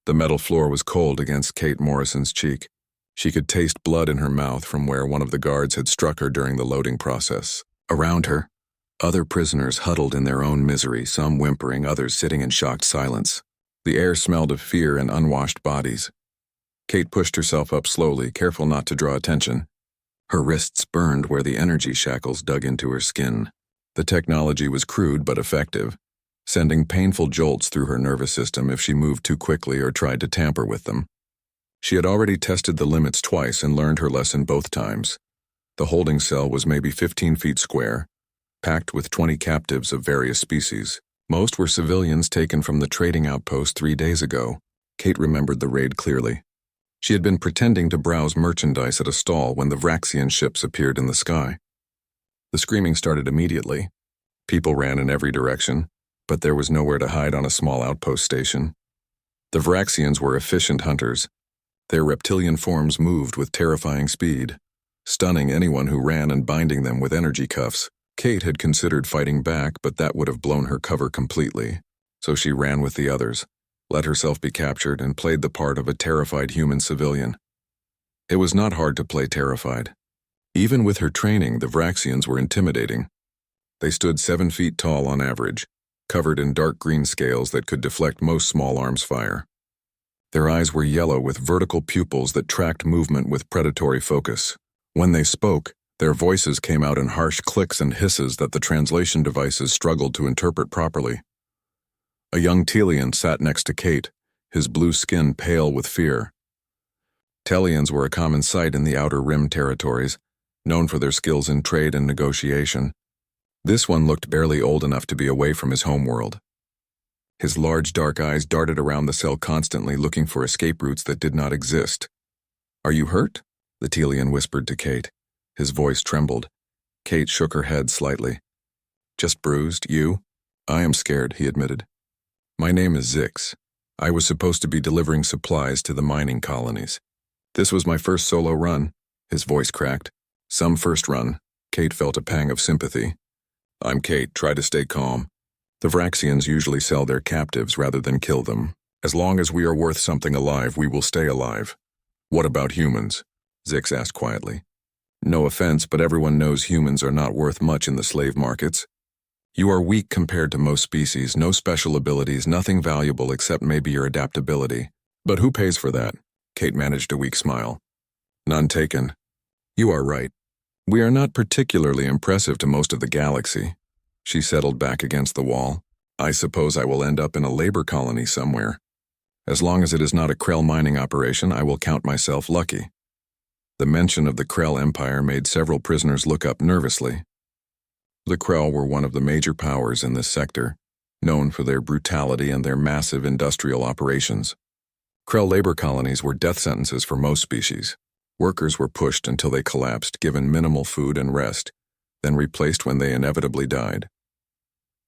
The metal floor was cold against Kate Morrison's cheek. She could taste blood in her mouth from where one of the guards had struck her during the loading process. Around her, other prisoners huddled in their own misery, some whimpering, others sitting in shocked silence. The air smelled of fear and unwashed bodies. Kate pushed herself up slowly, careful not to draw attention. Her wrists burned where the energy shackles dug into her skin. The technology was crude but effective, sending painful jolts through her nervous system if she moved too quickly or tried to tamper with them. She had already tested the limits twice and learned her lesson both times. The holding cell was maybe 15 feet square, packed with 20 captives of various species. Most were civilians taken from the trading outpost 3 days ago. Kate remembered the raid clearly. She had been pretending to browse merchandise at a stall when the Vraxian ships appeared in the sky. The screaming started immediately. People ran in every direction, but there was nowhere to hide on a small outpost station. The Vraxians were efficient hunters. Their reptilian forms moved with terrifying speed, stunning anyone who ran and binding them with energy cuffs. Kate had considered fighting back, but that would have blown her cover completely, so she ran with the others, let herself be captured, and played the part of a terrified human civilian. It was not hard to play terrified. Even with her training, the Vraxians were intimidating. They stood 7 feet tall on average, covered in dark green scales that could deflect most small arms fire. Their eyes were yellow with vertical pupils that tracked movement with predatory focus. When they spoke, their voices came out in harsh clicks and hisses that the translation devices struggled to interpret properly. A young Telian sat next to Kate, his blue skin pale with fear. Telians were a common sight in the Outer Rim territories, known for their skills in trade and negotiation. This one looked barely old enough to be away from his homeworld. His large dark eyes darted around the cell constantly, looking for escape routes that did not exist. "Are you hurt?" the Telian whispered to Kate. His voice trembled. Kate shook her head slightly. "Just bruised, you?" "I am scared," he admitted. "My name is Zix. I was supposed to be delivering supplies to the mining colonies. This was my first solo run." His voice cracked. "Some first run." Kate felt a pang of sympathy. "I'm Kate. Try to stay calm. The Vraxians usually sell their captives rather than kill them. As long as we are worth something alive, we will stay alive." "What about humans?" Zix asked quietly. "No offense, but everyone knows humans are not worth much in the slave markets. You are weak compared to most species, no special abilities, nothing valuable except maybe your adaptability. But who pays for that?" Kate managed a weak smile. "None taken." "You are right. We are not particularly impressive to most of the galaxy." She settled back against the wall. "I suppose I will end up in a labor colony somewhere. As long as it is not a Krell mining operation, I will count myself lucky." The mention of the Krell Empire made several prisoners look up nervously. The Krell were one of the major powers in this sector, known for their brutality and their massive industrial operations. Krell labor colonies were death sentences for most species. Workers were pushed until they collapsed, given minimal food and rest, then replaced when they inevitably died.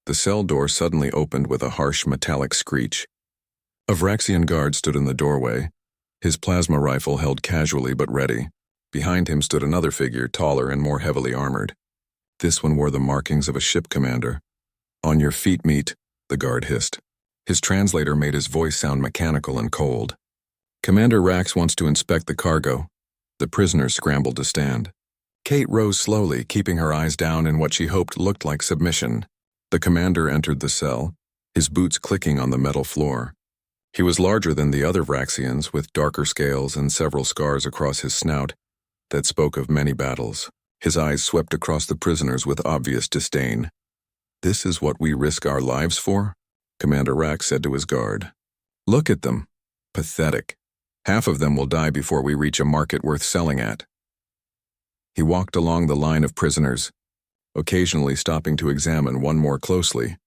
The cell door suddenly opened with a harsh metallic screech. A Vraxian guard stood in the doorway, his plasma rifle held casually but ready. Behind him stood another figure, taller and more heavily armored. This one wore the markings of a ship commander. "On your feet, meet," the guard hissed. His translator made his voice sound mechanical and cold. "Commander Rax wants to inspect the cargo." The prisoners scrambled to stand. Kate rose slowly, keeping her eyes down in what she hoped looked like submission. The commander entered the cell, his boots clicking on the metal floor. He was larger than the other Vraxians, with darker scales and several scars across his snout that spoke of many battles. His eyes swept across the prisoners with obvious disdain. "This is what we risk our lives for?" Commander Rax said to his guard. "Look at them. Pathetic. Half of them will die before we reach a market worth selling at." He walked along the line of prisoners, occasionally stopping to examine one more closely.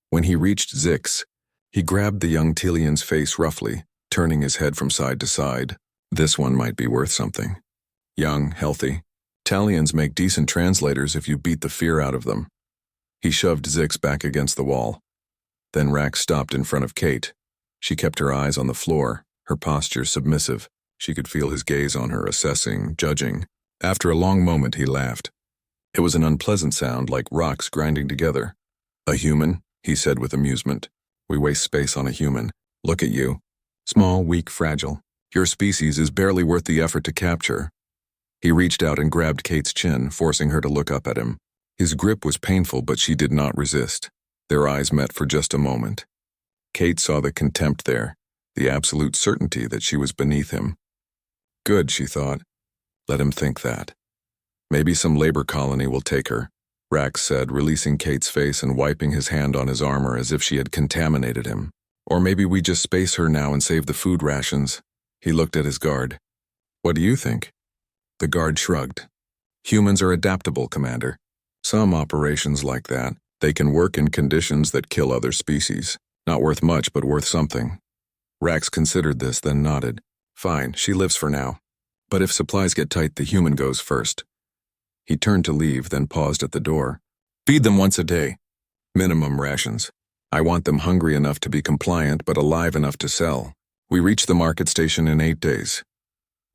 When he reached Zix, he grabbed the young Telian's face roughly, turning his head from side to side. This one might be worth something. Young, healthy. Talians make decent translators if you beat the fear out of them. He shoved Zix back against the wall. Then Rax stopped in front of Kate. She kept her eyes on the floor, her posture submissive. She could feel his gaze on her, assessing, judging. After a long moment, he laughed. It was an unpleasant sound, like rocks grinding together. "A human," he said with amusement. "We waste space on a human. Look at you." Small, weak, fragile. Your species is barely worth the effort to capture. He reached out and grabbed Kate's chin, forcing her to look up at him. His grip was painful, but she did not resist. Their eyes met for just a moment. Kate saw the contempt there, the absolute certainty that she was beneath him. Good, she thought. Let him think that. Maybe some labor colony will take her, Rax said, releasing Kate's face and wiping his hand on his armor as if she had contaminated him. Or maybe we just space her now and save the food rations. He looked at his guard. What do you think? The guard shrugged. Humans are adaptable, Commander. Some operations like that, they can work in conditions that kill other species. Not worth much, but worth something. Rax considered this, then nodded. Fine, she lives for now. But if supplies get tight, the human goes first. He turned to leave, then paused at the door. Feed them once a day. Minimum rations. I want them hungry enough to be compliant, but alive enough to sell. We reach the market station in 8 days.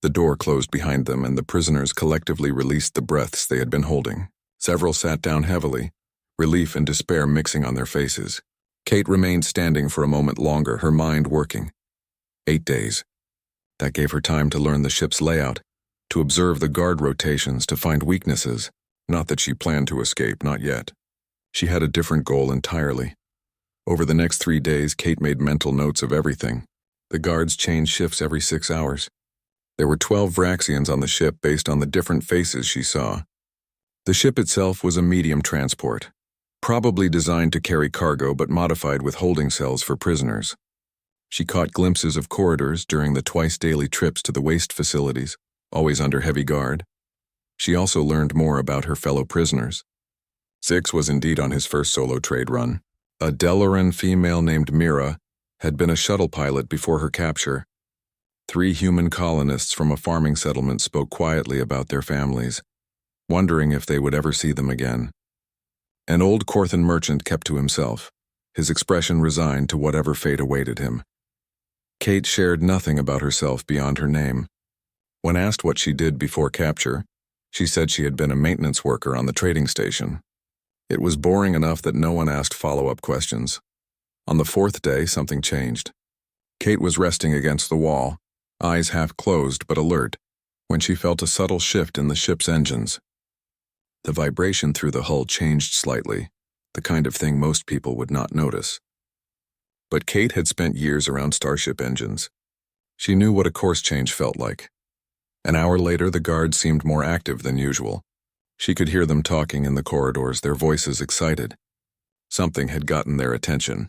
The door closed behind them, and the prisoners collectively released the breaths they had been holding. Several sat down heavily, relief and despair mixing on their faces. Kate remained standing for a moment longer, her mind working. 8 days. That gave her time to learn the ship's layout, to observe the guard rotations, to find weaknesses. Not that she planned to escape, not yet. She had a different goal entirely. Over the next 3 days, Kate made mental notes of everything. The guards changed shifts every 6 hours. There were 12 Vraxians on the ship based on the different faces she saw. The ship itself was a medium transport, probably designed to carry cargo but modified with holding cells for prisoners. She caught glimpses of corridors during the twice-daily trips to the waste facilities, always under heavy guard. She also learned more about her fellow prisoners. Zix was indeed on his first solo trade run. A Delaran female named Mira had been a shuttle pilot before her capture. 3 human colonists from a farming settlement spoke quietly about their families, wondering if they would ever see them again. An old Korthan merchant kept to himself, his expression resigned to whatever fate awaited him. Kate shared nothing about herself beyond her name. When asked what she did before capture, she said she had been a maintenance worker on the trading station. It was boring enough that no one asked follow-up questions. On the 4th day, something changed. Kate was resting against the wall, eyes half closed but alert, when she felt a subtle shift in the ship's engines. The vibration through the hull changed slightly, the kind of thing most people would not notice. But Kate had spent years around starship engines. She knew what a course change felt like. An hour later, the guards seemed more active than usual. She could hear them talking in the corridors, their voices excited. Something had gotten their attention.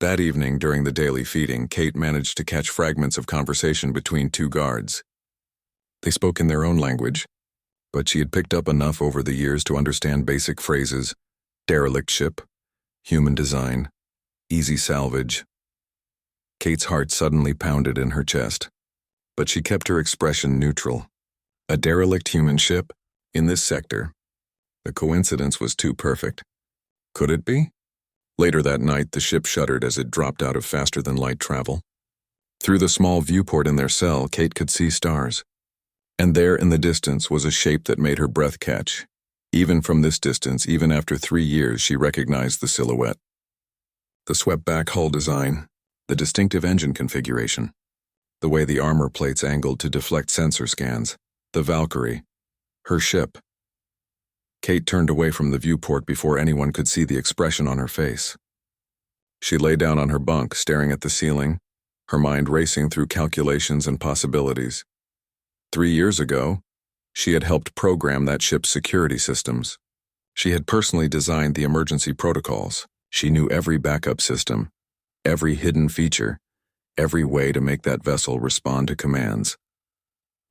That evening, during the daily feeding, Kate managed to catch fragments of conversation between 2 guards. They spoke in their own language, but she had picked up enough over the years to understand basic phrases: derelict ship, human design, easy salvage. Kate's heart suddenly pounded in her chest, but she kept her expression neutral. A derelict human ship? In this sector? The coincidence was too perfect. Could it be? Later that night, the ship shuddered as it dropped out of faster-than-light travel. Through the small viewport in their cell, Kate could see stars. And there in the distance was a shape that made her breath catch. Even from this distance, even after 3 years, she recognized the silhouette. The swept-back hull design, the distinctive engine configuration, the way the armor plates angled to deflect sensor scans, the Valkyrie, her ship. Kate turned away from the viewport before anyone could see the expression on her face. She lay down on her bunk, staring at the ceiling, her mind racing through calculations and possibilities. 3 years ago, she had helped program that ship's security systems. She had personally designed the emergency protocols. She knew every backup system, every hidden feature, every way to make that vessel respond to commands.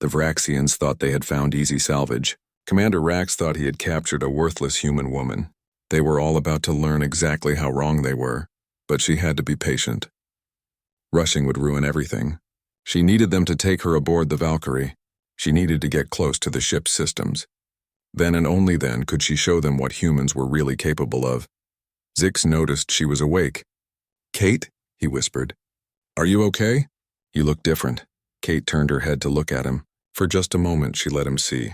The Vraxians thought they had found easy salvage. Commander Rax thought he had captured a worthless human woman. They were all about to learn exactly how wrong they were, but she had to be patient. Rushing would ruin everything. She needed them to take her aboard the Valkyrie. She needed to get close to the ship's systems. Then and only then could she show them what humans were really capable of. Zix noticed she was awake. "Kate?" he whispered. "Are you okay?" He looked different. Kate turned her head to look at him. For just a moment, she let him see.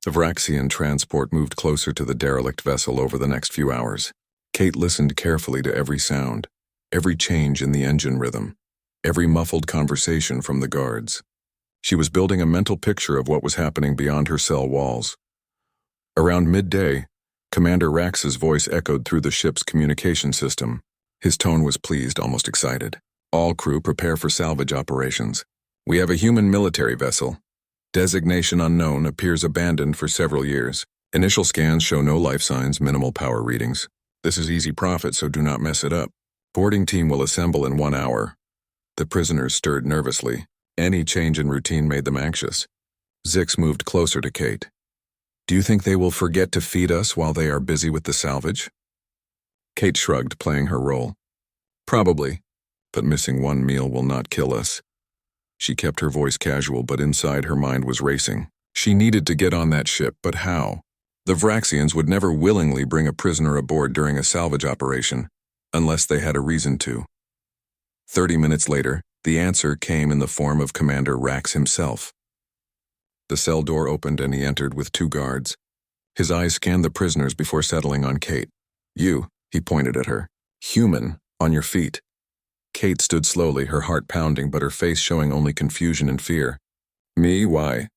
The Vraxian transport moved closer to the derelict vessel over the next few hours. Kate listened carefully to every sound, every change in the engine rhythm. every muffled conversation from the guards. She was building a mental picture of what was happening beyond her cell walls. Around midday, Commander Rax's voice echoed through the ship's communication system. His tone was pleased, almost excited. All crew prepare for salvage operations. We have a human military vessel. Designation unknown, appears abandoned for several years. Initial scans show no life signs, minimal power readings. This is easy profit, so do not mess it up. Boarding team will assemble in 1 hour. The prisoners stirred nervously. Any change in routine made them anxious. Zix moved closer to Kate. Do you think they will forget to feed us while they are busy with the salvage? Kate shrugged, playing her role. Probably, but missing one meal will not kill us. She kept her voice casual, but inside her mind was racing. She needed to get on that ship, but how? The Vraxians would never willingly bring a prisoner aboard during a salvage operation, unless they had a reason to. 30 minutes later, the answer came in the form of Commander Rax himself. The cell door opened and he entered with 2 guards. His eyes scanned the prisoners before settling on Kate. You, he pointed at her. Human, on your feet. Kate stood slowly, her heart pounding, but her face showing only confusion and fear. Me, why?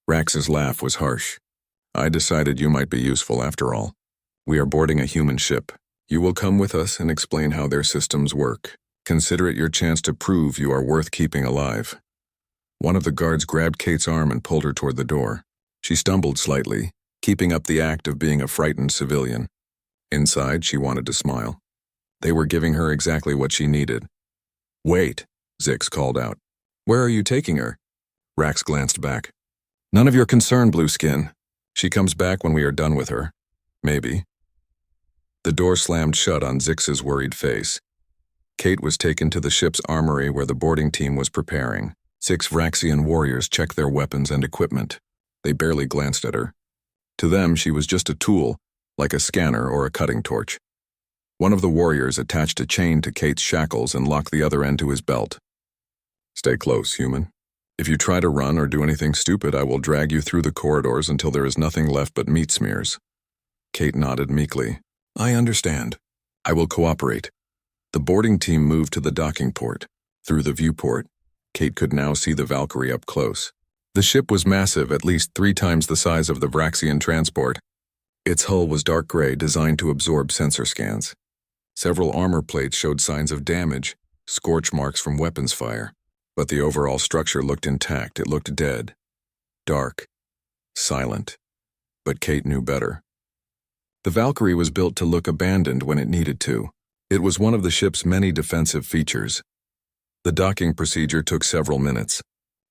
Rax's laugh was harsh. I decided you might be useful after all. We are boarding a human ship. You will come with us and explain how their systems work. Consider it your chance to prove you are worth keeping alive. One of the guards grabbed Kate's arm and pulled her toward the door. She stumbled slightly, keeping up the act of being a frightened civilian. Inside, she wanted to smile. They were giving her exactly what she needed. Wait, Zix called out. Where are you taking her? Rax glanced back. None of your concern, Blueskin. She comes back when we are done with her. Maybe. The door slammed shut on Zix's worried face. Kate was taken to the ship's armory where the boarding team was preparing. 6 Vraxian warriors checked their weapons and equipment. They barely glanced at her. To them, she was just a tool, like a scanner or a cutting torch. One of the warriors attached a chain to Kate's shackles and locked the other end to his belt. Stay close, human. If you try to run or do anything stupid, I will drag you through the corridors until there is nothing left but meat smears. Kate nodded meekly. I understand. I will cooperate. The boarding team moved to the docking port. Through the viewport, Kate could now see the Valkyrie up close. The ship was massive, at least 3 times the size of the Vraxian transport. Its hull was dark gray, designed to absorb sensor scans. Several armor plates showed signs of damage, scorch marks from weapons fire. But the overall structure looked intact. It looked dead. Dark. Silent. But Kate knew better. The Valkyrie was built to look abandoned when it needed to. It was one of the ship's many defensive features. The docking procedure took several minutes.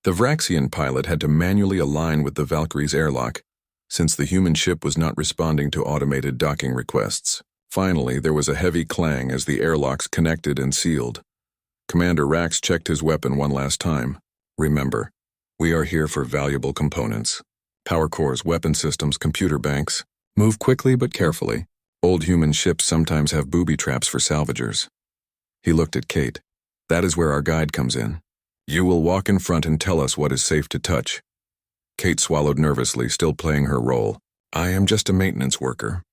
The Vraxian pilot had to manually align with the Valkyrie's airlock, since the human ship was not responding to automated docking requests. Finally, there was a heavy clang as the airlocks connected and sealed. Commander Rax checked his weapon one last time. Remember, we are here for valuable components. Power cores, weapon systems, computer banks. Move quickly but carefully. Old human ships sometimes have booby traps for salvagers. He looked at Kate. That is where our guide comes in. You will walk in front and tell us what is safe to touch. Kate swallowed nervously, still playing her role. I am just a maintenance worker.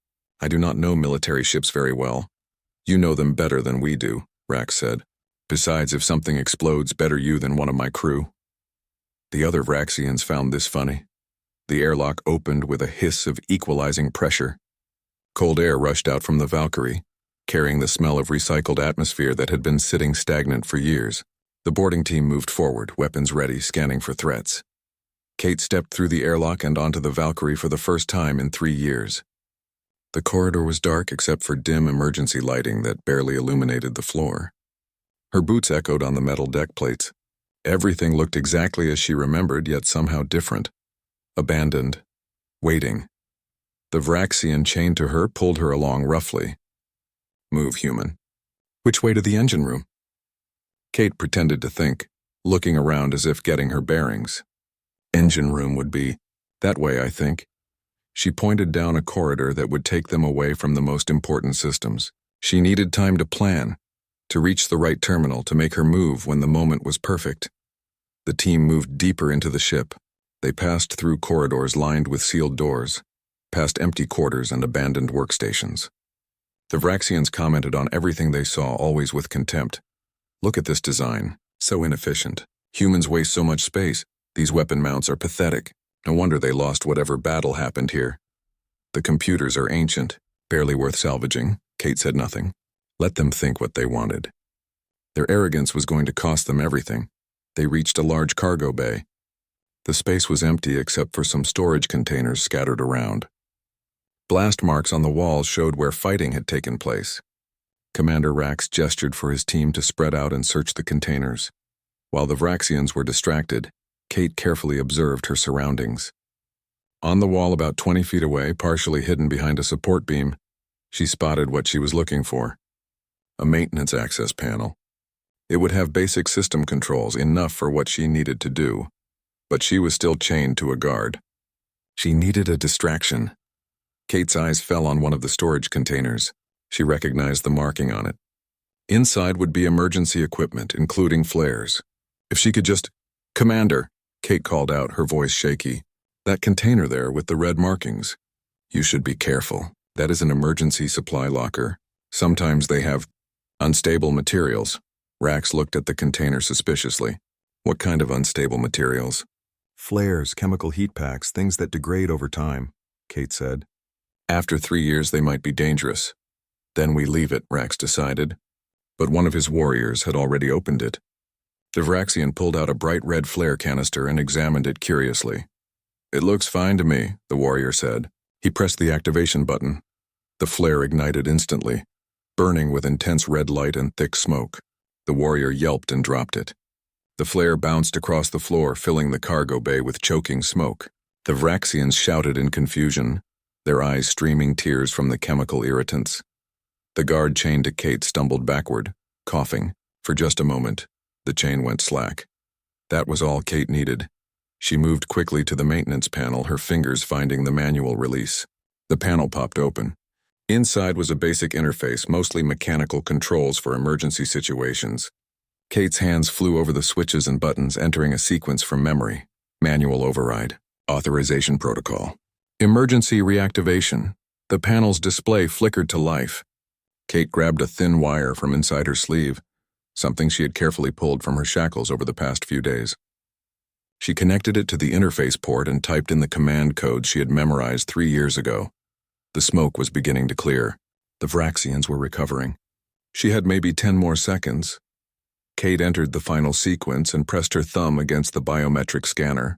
I do not know military ships very well. You know them better than we do, Rax said. Besides, if something explodes, better you than one of my crew. The other Vraxians found this funny. The airlock opened with a hiss of equalizing pressure. Cold air rushed out from the Valkyrie, carrying the smell of recycled atmosphere that had been sitting stagnant for years. The boarding team moved forward, weapons ready, scanning for threats. Kate stepped through the airlock and onto the Valkyrie for the first time in 3 years. The corridor was dark except for dim emergency lighting that barely illuminated the floor. Her boots echoed on the metal deck plates. Everything looked exactly as she remembered, yet somehow different. Abandoned. Waiting. The Vraxian chained to her pulled her along roughly. Move, human. Which way to the engine room? Kate pretended to think, looking around as if getting her bearings. Engine room would be that way, I think. She pointed down a corridor that would take them away from the most important systems. She needed time to plan, to reach the right terminal, to make her move when the moment was perfect. The team moved deeper into the ship. They passed through corridors lined with sealed doors, past empty quarters and abandoned workstations. The Vraxians commented on everything they saw, always with contempt. Look at this design. So inefficient. Humans waste so much space. These weapon mounts are pathetic. No wonder they lost whatever battle happened here. The computers are ancient, barely worth salvaging. Kate said nothing. Let them think what they wanted. Their arrogance was going to cost them everything. They reached a large cargo bay. The space was empty except for some storage containers scattered around. Blast marks on the walls showed where fighting had taken place. Commander Rax gestured for his team to spread out and search the containers. While the Vraxians were distracted, Kate carefully observed her surroundings. On the wall about 20 feet away, partially hidden behind a support beam, she spotted what she was looking for. A maintenance access panel. It would have basic system controls, enough for what she needed to do, but she was still chained to a guard. She needed a distraction. Kate's eyes fell on one of the storage containers. She recognized the marking on it. Inside would be emergency equipment, including flares. If she could just... "Commander," Kate called out, her voice shaky. "That container there with the red markings. You should be careful. That is an emergency supply locker. Sometimes they have unstable materials." Rax looked at the container suspiciously. "What kind of unstable materials?" "Flares, chemical heat packs, things that degrade over time," Kate said. "After 3 years they might be dangerous. Then we leave it," Rax decided. But one of his warriors had already opened it. The Vraxian pulled out a bright red flare canister and examined it curiously. "It looks fine to me," the warrior said. He pressed the activation button. The flare ignited instantly, burning with intense red light and thick smoke. The warrior yelped and dropped it. The flare bounced across the floor, filling the cargo bay with choking smoke. The Vraxians shouted in confusion, their eyes streaming tears from the chemical irritants. The guard chained to Kate stumbled backward, coughing. For just a moment, the chain went slack. That was all Kate needed. She moved quickly to the maintenance panel, her fingers finding the manual release. The panel popped open. Inside was a basic interface, mostly mechanical controls for emergency situations. Kate's hands flew over the switches and buttons, entering a sequence from memory. Manual override. Authorization protocol. Emergency reactivation. The panel's display flickered to life. Kate grabbed a thin wire from inside her sleeve, something she had carefully pulled from her shackles over the past few days. She connected it to the interface port and typed in the command code she had memorized 3 years ago. The smoke was beginning to clear. The Vraxians were recovering. She had maybe 10 more seconds. Kate entered the final sequence and pressed her thumb against the biometric scanner.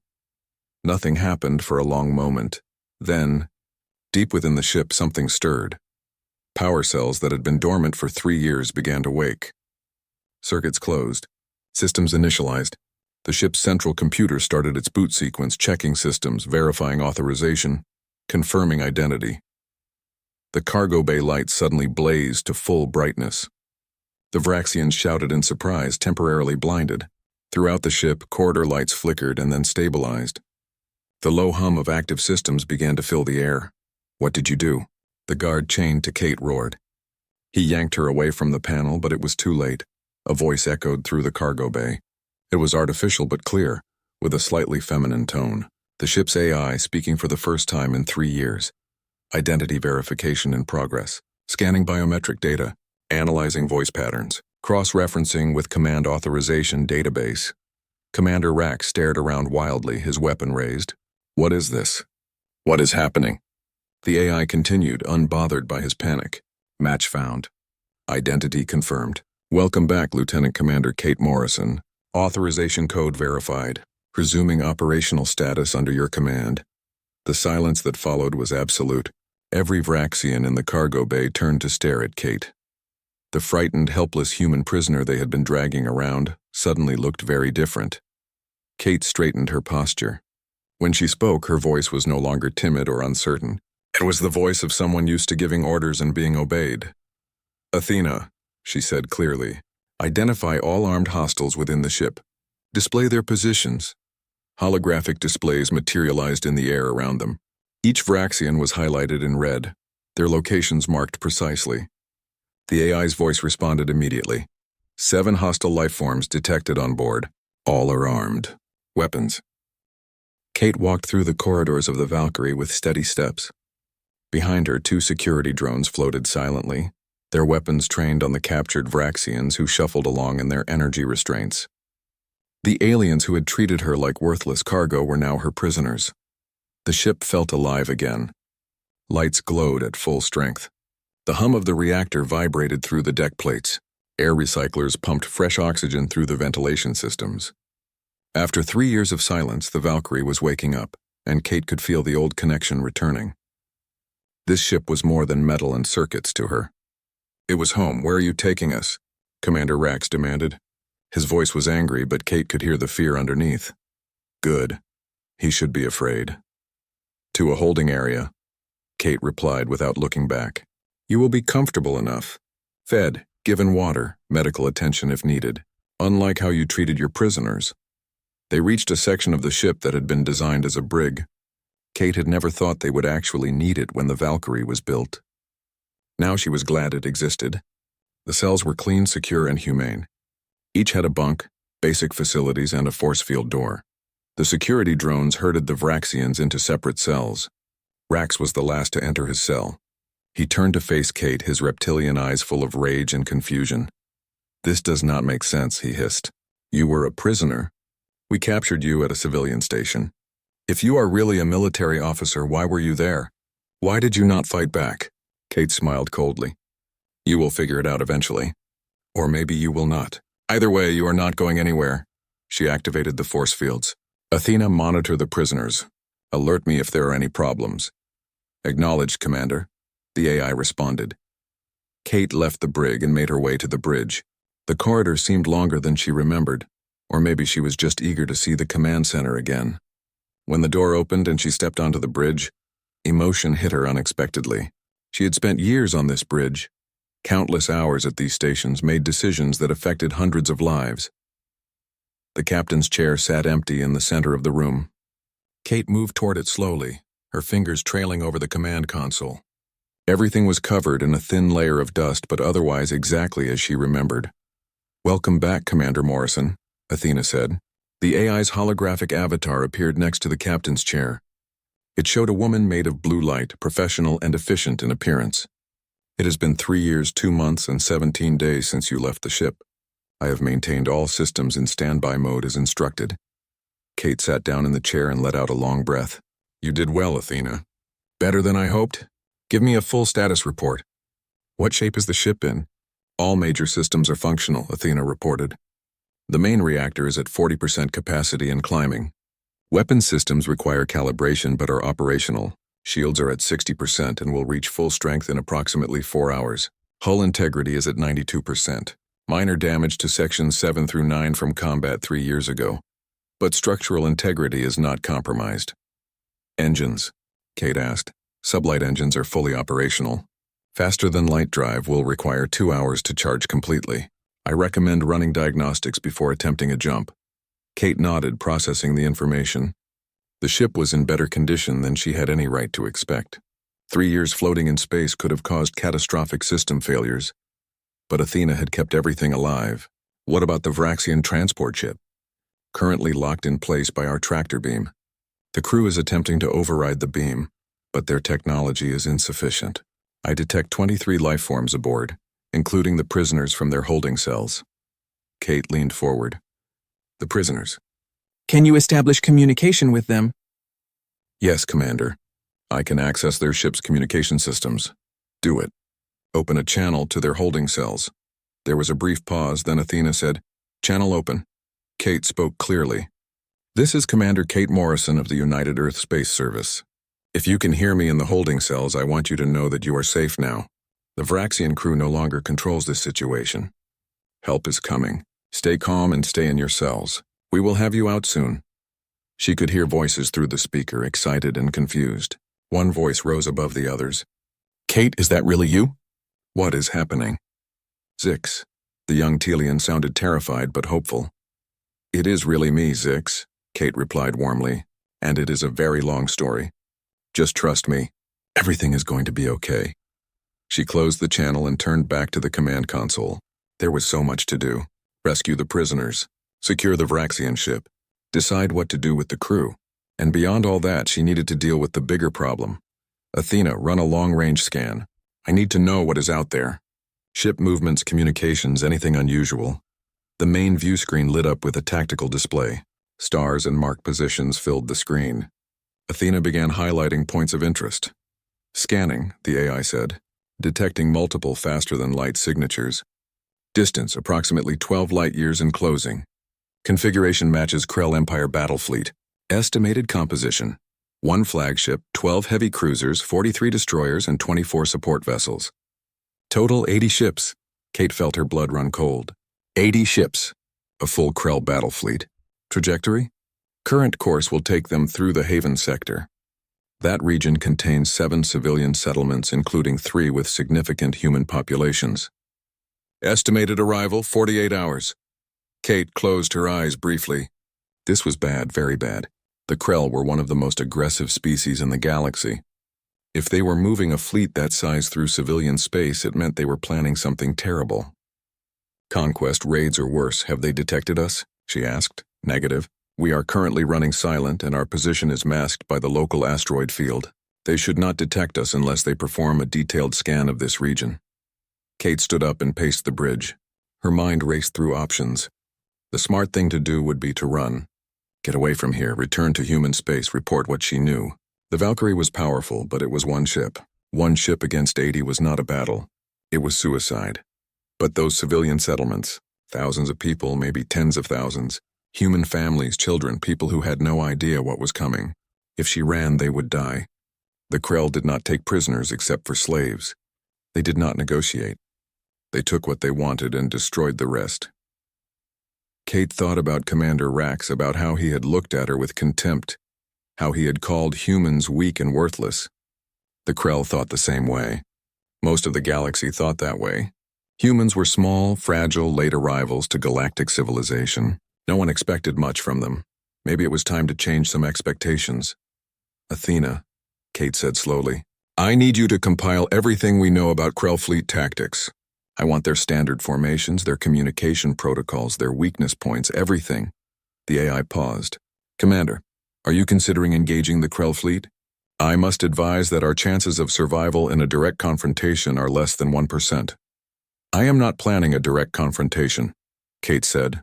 Nothing happened for a long moment. Then, deep within the ship, something stirred. Power cells that had been dormant for 3 years began to wake. Circuits closed. Systems initialized. The ship's central computer started its boot sequence, checking systems, verifying authorization, confirming identity. The cargo bay lights suddenly blazed to full brightness. The Vraxians shouted in surprise, temporarily blinded. Throughout the ship, corridor lights flickered and then stabilized. The low hum of active systems began to fill the air. "What did you do?" The guard chained to Kate roared. He yanked her away from the panel, but it was too late. A voice echoed through the cargo bay. It was artificial but clear, with a slightly feminine tone. The ship's AI speaking for the first time in 3 years. Identity verification in progress. Scanning biometric data. Analyzing voice patterns. Cross-referencing with command authorization database. Commander Rax stared around wildly, his weapon raised. "What is this? What is happening?" The AI continued, unbothered by his panic. "Match found. Identity confirmed. Welcome back, Lieutenant Commander Kate Morrison. Authorization code verified. Resuming operational status under your command." The silence that followed was absolute. Every Vraxian in the cargo bay turned to stare at Kate. The frightened, helpless human prisoner they had been dragging around suddenly looked very different. Kate straightened her posture. When she spoke, her voice was no longer timid or uncertain. It was the voice of someone used to giving orders and being obeyed. "Athena," she said clearly, "identify all armed hostiles within the ship. Display their positions." Holographic displays materialized in the air around them. Each Vraxian was highlighted in red, their locations marked precisely. The AI's voice responded immediately. 7 hostile life forms detected on board. All are armed. Weapons. Kate walked through the corridors of the Valkyrie with steady steps. Behind her, 2 security drones floated silently, their weapons trained on the captured Vraxians who shuffled along in their energy restraints. The aliens who had treated her like worthless cargo were now her prisoners. The ship felt alive again. Lights glowed at full strength. The hum of the reactor vibrated through the deck plates. Air recyclers pumped fresh oxygen through the ventilation systems. After 3 years of silence, the Valkyrie was waking up, and Kate could feel the old connection returning. This ship was more than metal and circuits to her. "It was home. Where are you taking us?" Commander Rax demanded. His voice was angry, but Kate could hear the fear underneath. "Good. He should be afraid." "To a holding area," Kate replied without looking back. "You will be comfortable enough. Fed, given water, medical attention if needed, unlike how you treated your prisoners." They reached a section of the ship that had been designed as a brig. Kate had never thought they would actually need it when the Valkyrie was built. Now she was glad it existed. The cells were clean, secure, and humane. Each had a bunk, basic facilities, and a force field door. The security drones herded the Vraxians into separate cells. Rax was the last to enter his cell. He turned to face Kate, his reptilian eyes full of rage and confusion. "This does not make sense," he hissed. "You were a prisoner. We captured you at a civilian station. If you are really a military officer, why were you there? Why did you not fight back?" Kate smiled coldly. "You will figure it out eventually. Or maybe you will not. Either way, you are not going anywhere." She activated the force fields. "Athena, monitor the prisoners. Alert me if there are any problems." "Acknowledged, Commander," the AI responded. Kate left the brig and made her way to the bridge. The corridor seemed longer than she remembered, or maybe she was just eager to see the command center again. When the door opened and she stepped onto the bridge, emotion hit her unexpectedly. She had spent years on this bridge. Countless hours at these stations, made decisions that affected hundreds of lives. The captain's chair sat empty in the center of the room. Kate moved toward it slowly, her fingers trailing over the command console. Everything was covered in a thin layer of dust, but otherwise exactly as she remembered. "Welcome back, Commander Morrison," Athena said. The AI's holographic avatar appeared next to the captain's chair. It showed a woman made of blue light, professional and efficient in appearance. "It has been 3 years, 2 months, and 17 days since you left the ship. I have maintained all systems in standby mode as instructed." Kate sat down in the chair and let out a long breath. "You did well, Athena. Better than I hoped? Give me a full status report." "What shape is the ship in?" "All major systems are functional," Athena reported. "The main reactor is at 40% capacity and climbing. Weapon systems require calibration but are operational. Shields are at 60% and will reach full strength in approximately 4 hours. Hull integrity is at 92%. Minor damage to sections 7 through 9 from combat 3 years ago. But structural integrity is not compromised." "Engines?" Kate asked. "Sublight engines are fully operational. Faster than light drive will require 2 hours to charge completely. I recommend running diagnostics before attempting a jump." Kate nodded, processing the information. The ship was in better condition than she had any right to expect. 3 years floating in space could have caused catastrophic system failures. But Athena had kept everything alive. What about the Vraxian transport ship? "Currently locked in place by our tractor beam. The crew is attempting to override the beam, but their technology is insufficient. I detect 23 life forms aboard, including the prisoners from their holding cells." Kate leaned forward. "The prisoners?" "Can you establish communication with them?" "Yes, Commander. I can access their ship's communication systems." "Do it. Open a channel to their holding cells." There was a brief pause, then Athena said, "Channel open." Kate spoke clearly. "This is Commander Kate Morrison of the United Earth Space Service. If you can hear me in the holding cells, I want you to know that you are safe now. The Vraxian crew no longer controls this situation. Help is coming. Stay calm and stay in your cells. We will have you out soon." She could hear voices through the speaker, excited and confused. One voice rose above the others. "Kate, is that really you?" "What is happening?" "Zix." The young Telian sounded terrified but hopeful. "It is really me, Zix," Kate replied warmly, "and it is a very long story. Just trust me. Everything is going to be okay." She closed the channel and turned back to the command console. There was so much to do. Rescue the prisoners. Secure the Vraxian ship. Decide what to do with the crew. And beyond all that, she needed to deal with the bigger problem. "Athena, run a long-range scan. I need to know what is out there. Ship movements, communications, anything unusual." The main view screen lit up with a tactical display. Stars and marked positions filled the screen. Athena began highlighting points of interest. Scanning, the AI said, detecting multiple faster-than-light signatures. Distance approximately 12 light-years in closing. Configuration matches Krell Empire battle fleet. Estimated composition: 1 flagship, 12 heavy cruisers, 43 destroyers, and 24 support vessels. Total 80 ships. Kate felt her blood run cold. 80 ships. A full Krell battle fleet. Trajectory? Current course will take them through the Haven sector. That region contains 7 civilian settlements, including 3 with significant human populations. Estimated arrival, 48 hours. Kate closed her eyes briefly. This was bad, very bad. The Krell were one of the most aggressive species in the galaxy. If they were moving a fleet that size through civilian space, it meant they were planning something terrible. Conquest, raids, or worse, have they detected us? She asked. Negative. We are currently running silent and our position is masked by the local asteroid field. They should not detect us unless they perform a detailed scan of this region. Kate stood up and paced the bridge. Her mind raced through options. The smart thing to do would be to run. Get away from here, return to human space, report what she knew. The Valkyrie was powerful, but it was one ship. One ship against 80 was not a battle. It was suicide. But those civilian settlements, thousands of people, maybe tens of thousands, human families, children, people who had no idea what was coming. If she ran, they would die. The Krell did not take prisoners except for slaves. They did not negotiate. They took what they wanted and destroyed the rest. Kate thought about Commander Rax, about how he had looked at her with contempt, how he had called humans weak and worthless. The Krell thought the same way. Most of the galaxy thought that way. Humans were small, fragile, late arrivals to galactic civilization. No one expected much from them. Maybe it was time to change some expectations. Athena, Kate said slowly, I need you to compile everything we know about Krell fleet tactics. I want their standard formations, their communication protocols, their weakness points, everything. The AI paused. Commander, are you considering engaging the Krell fleet? I must advise that our chances of survival in a direct confrontation are less than 1%. I am not planning a direct confrontation, Kate said.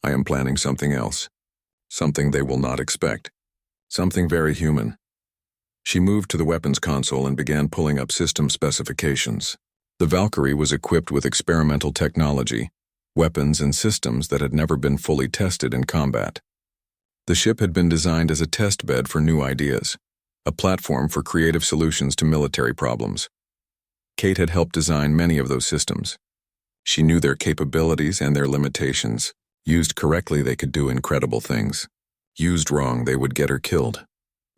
I am planning something else. Something they will not expect. Something very human. She moved to the weapons console and began pulling up system specifications. The Valkyrie was equipped with experimental technology, weapons and systems that had never been fully tested in combat. The ship had been designed as a test bed for new ideas, a platform for creative solutions to military problems. Kate had helped design many of those systems. She knew their capabilities and their limitations. Used correctly, they could do incredible things. Used wrong, they would get her killed.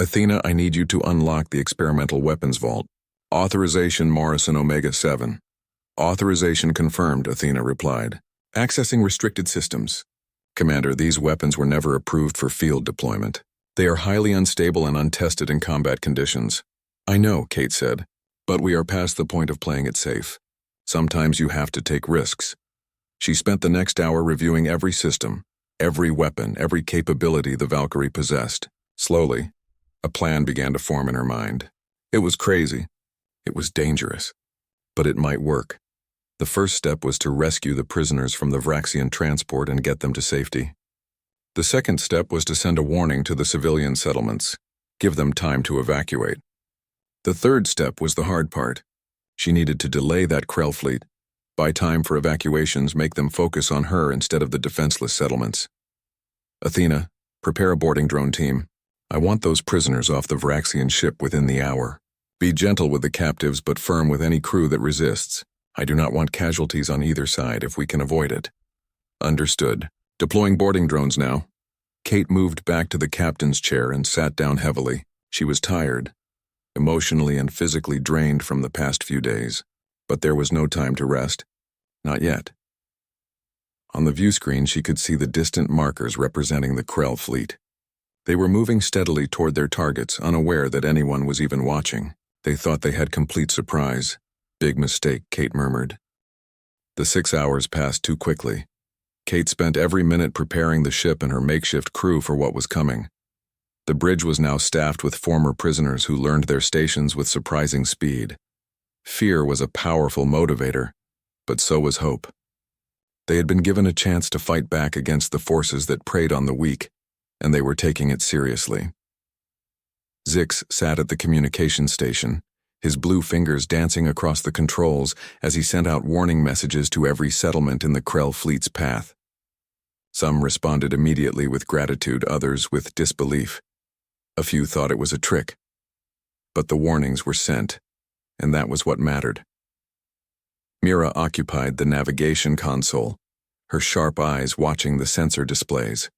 Athena, I need you to unlock the experimental weapons vault. Authorization Morrison Omega 7. Authorization confirmed, Athena replied. Accessing restricted systems. Commander, these weapons were never approved for field deployment. They are highly unstable and untested in combat conditions. I know, Kate said, but we are past the point of playing it safe. Sometimes you have to take risks. She spent the next hour reviewing every system, every weapon, every capability the Valkyrie possessed. Slowly, a plan began to form in her mind. It was crazy. It was dangerous. But it might work. The first step was to rescue the prisoners from the Vraxian transport and get them to safety. The second step was to send a warning to the civilian settlements, give them time to evacuate. The third step was the hard part. She needed to delay that Krell fleet, buy time for evacuations, make them focus on her instead of the defenseless settlements. Athena, prepare a boarding drone team. I want those prisoners off the Vraxian ship within the hour. Be gentle with the captives but firm with any crew that resists. I do not want casualties on either side if we can avoid it. Understood. Deploying boarding drones now. Kate moved back to the captain's chair and sat down heavily. She was tired, emotionally and physically drained from the past few days. But there was no time to rest. Not yet. On the view screen, she could see the distant markers representing the Krell fleet. They were moving steadily toward their targets, unaware that anyone was even watching. They thought they had complete surprise. Big mistake, Kate murmured. The 6 hours passed too quickly. Kate spent every minute preparing the ship and her makeshift crew for what was coming. The bridge was now staffed with former prisoners who learned their stations with surprising speed. Fear was a powerful motivator, but so was hope. They had been given a chance to fight back against the forces that preyed on the weak, and they were taking it seriously. Zix sat at the communication station, his blue fingers dancing across the controls as he sent out warning messages to every settlement in the Krell fleet's path. Some responded immediately with gratitude, others with disbelief. A few thought it was a trick. But the warnings were sent, and that was what mattered. Mira occupied the navigation console, her sharp eyes watching the sensor displays.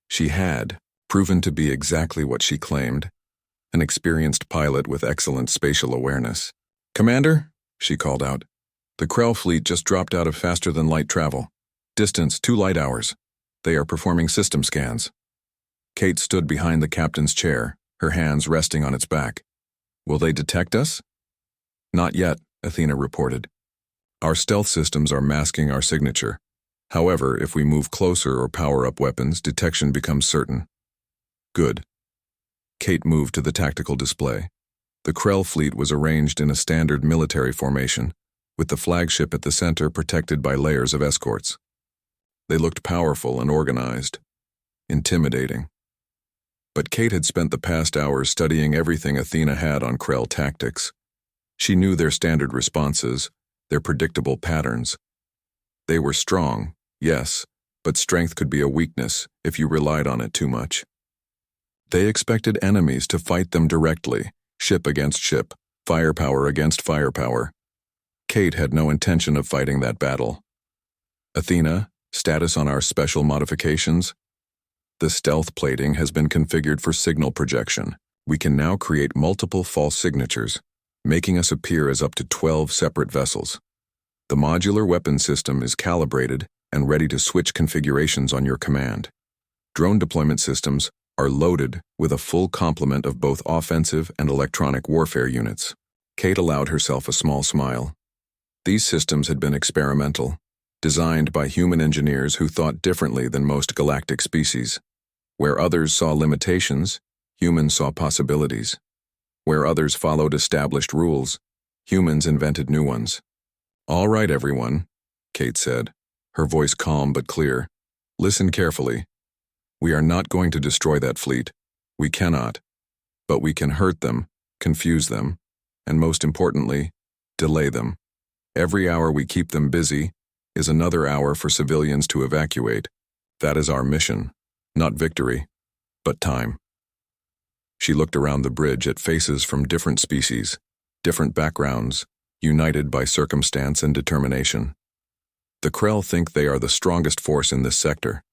She had proven to be exactly what she claimed, an experienced pilot with excellent spatial awareness. "Commander," she called out, "the Krell fleet just dropped out of faster-than-light travel. Distance 2 light hours. They are performing system scans." Kate stood behind the captain's chair, her hands resting on its back. "Will they detect us?" "Not yet," Athena reported. "Our stealth systems are masking our signature. However, if we move closer or power up weapons, detection becomes certain." "Good." Kate moved to the tactical display. The Krell fleet was arranged in a standard military formation, with the flagship at the center protected by layers of escorts. They looked powerful and organized, intimidating. But Kate had spent the past hours studying everything Athena had on Krell tactics. She knew their standard responses, their predictable patterns. They were strong, yes, but strength could be a weakness if you relied on it too much. They expected enemies to fight them directly, ship against ship, firepower against firepower. Kate had no intention of fighting that battle. "Athena, status on our special modifications?" "The stealth plating has been configured for signal projection. We can now create multiple false signatures, making us appear as up to 12 separate vessels. The modular weapon system is calibrated and ready to switch configurations on your command. Drone deployment systems are loaded with a full complement of both offensive and electronic warfare units." Kate allowed herself a small smile. These systems had been experimental, designed by human engineers who thought differently than most galactic species. Where others saw limitations, humans saw possibilities. Where others followed established rules, humans invented new ones. "All right, everyone," Kate said, her voice calm but clear. "Listen carefully. We are not going to destroy that fleet. We cannot. But we can hurt them, confuse them, and most importantly, delay them. Every hour we keep them busy is another hour for civilians to evacuate. That is our mission. Not victory, but time." She looked around the bridge at faces from different species, different backgrounds, united by circumstance and determination. The Krell think they are the strongest force in this sector.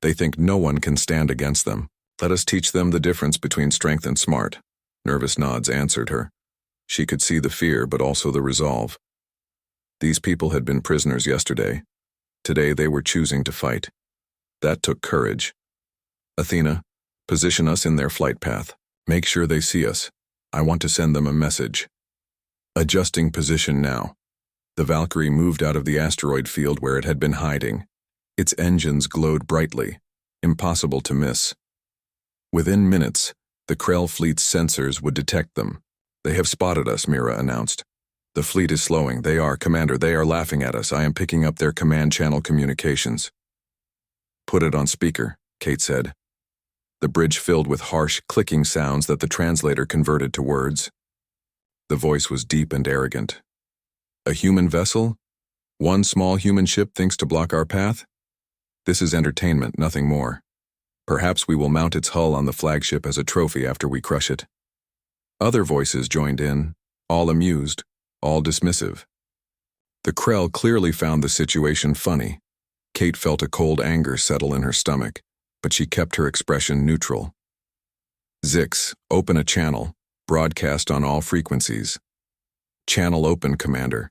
They think no one can stand against them. "Let us teach them the difference between strength and smart." Nervous nods answered her. She could see the fear but also the resolve. These people had been prisoners yesterday. Today they were choosing to fight. That took courage. "Athena, position us in their flight path. Make sure they see us. I want to send them a message." Adjusting position now. The Valkyrie moved out of the asteroid field where it had been hiding. Its engines glowed brightly, impossible to miss. Within minutes, the Krell fleet's sensors would detect them. "They have spotted us," Mira announced. "The fleet is slowing. They are, Commander, they are laughing at us. I am picking up their command channel communications." "Put it on speaker," Kate said. The bridge filled with harsh, clicking sounds that the translator converted to words. The voice was deep and arrogant. "A human vessel? One small human ship thinks to block our path? This is entertainment, nothing more. Perhaps we will mount its hull on the flagship as a trophy after we crush it." Other voices joined in, all amused, all dismissive. The Krell clearly found the situation funny. Kate felt a cold anger settle in her stomach, but she kept her expression neutral. "Zix, open a channel. Broadcast on all frequencies." "Channel open, Commander."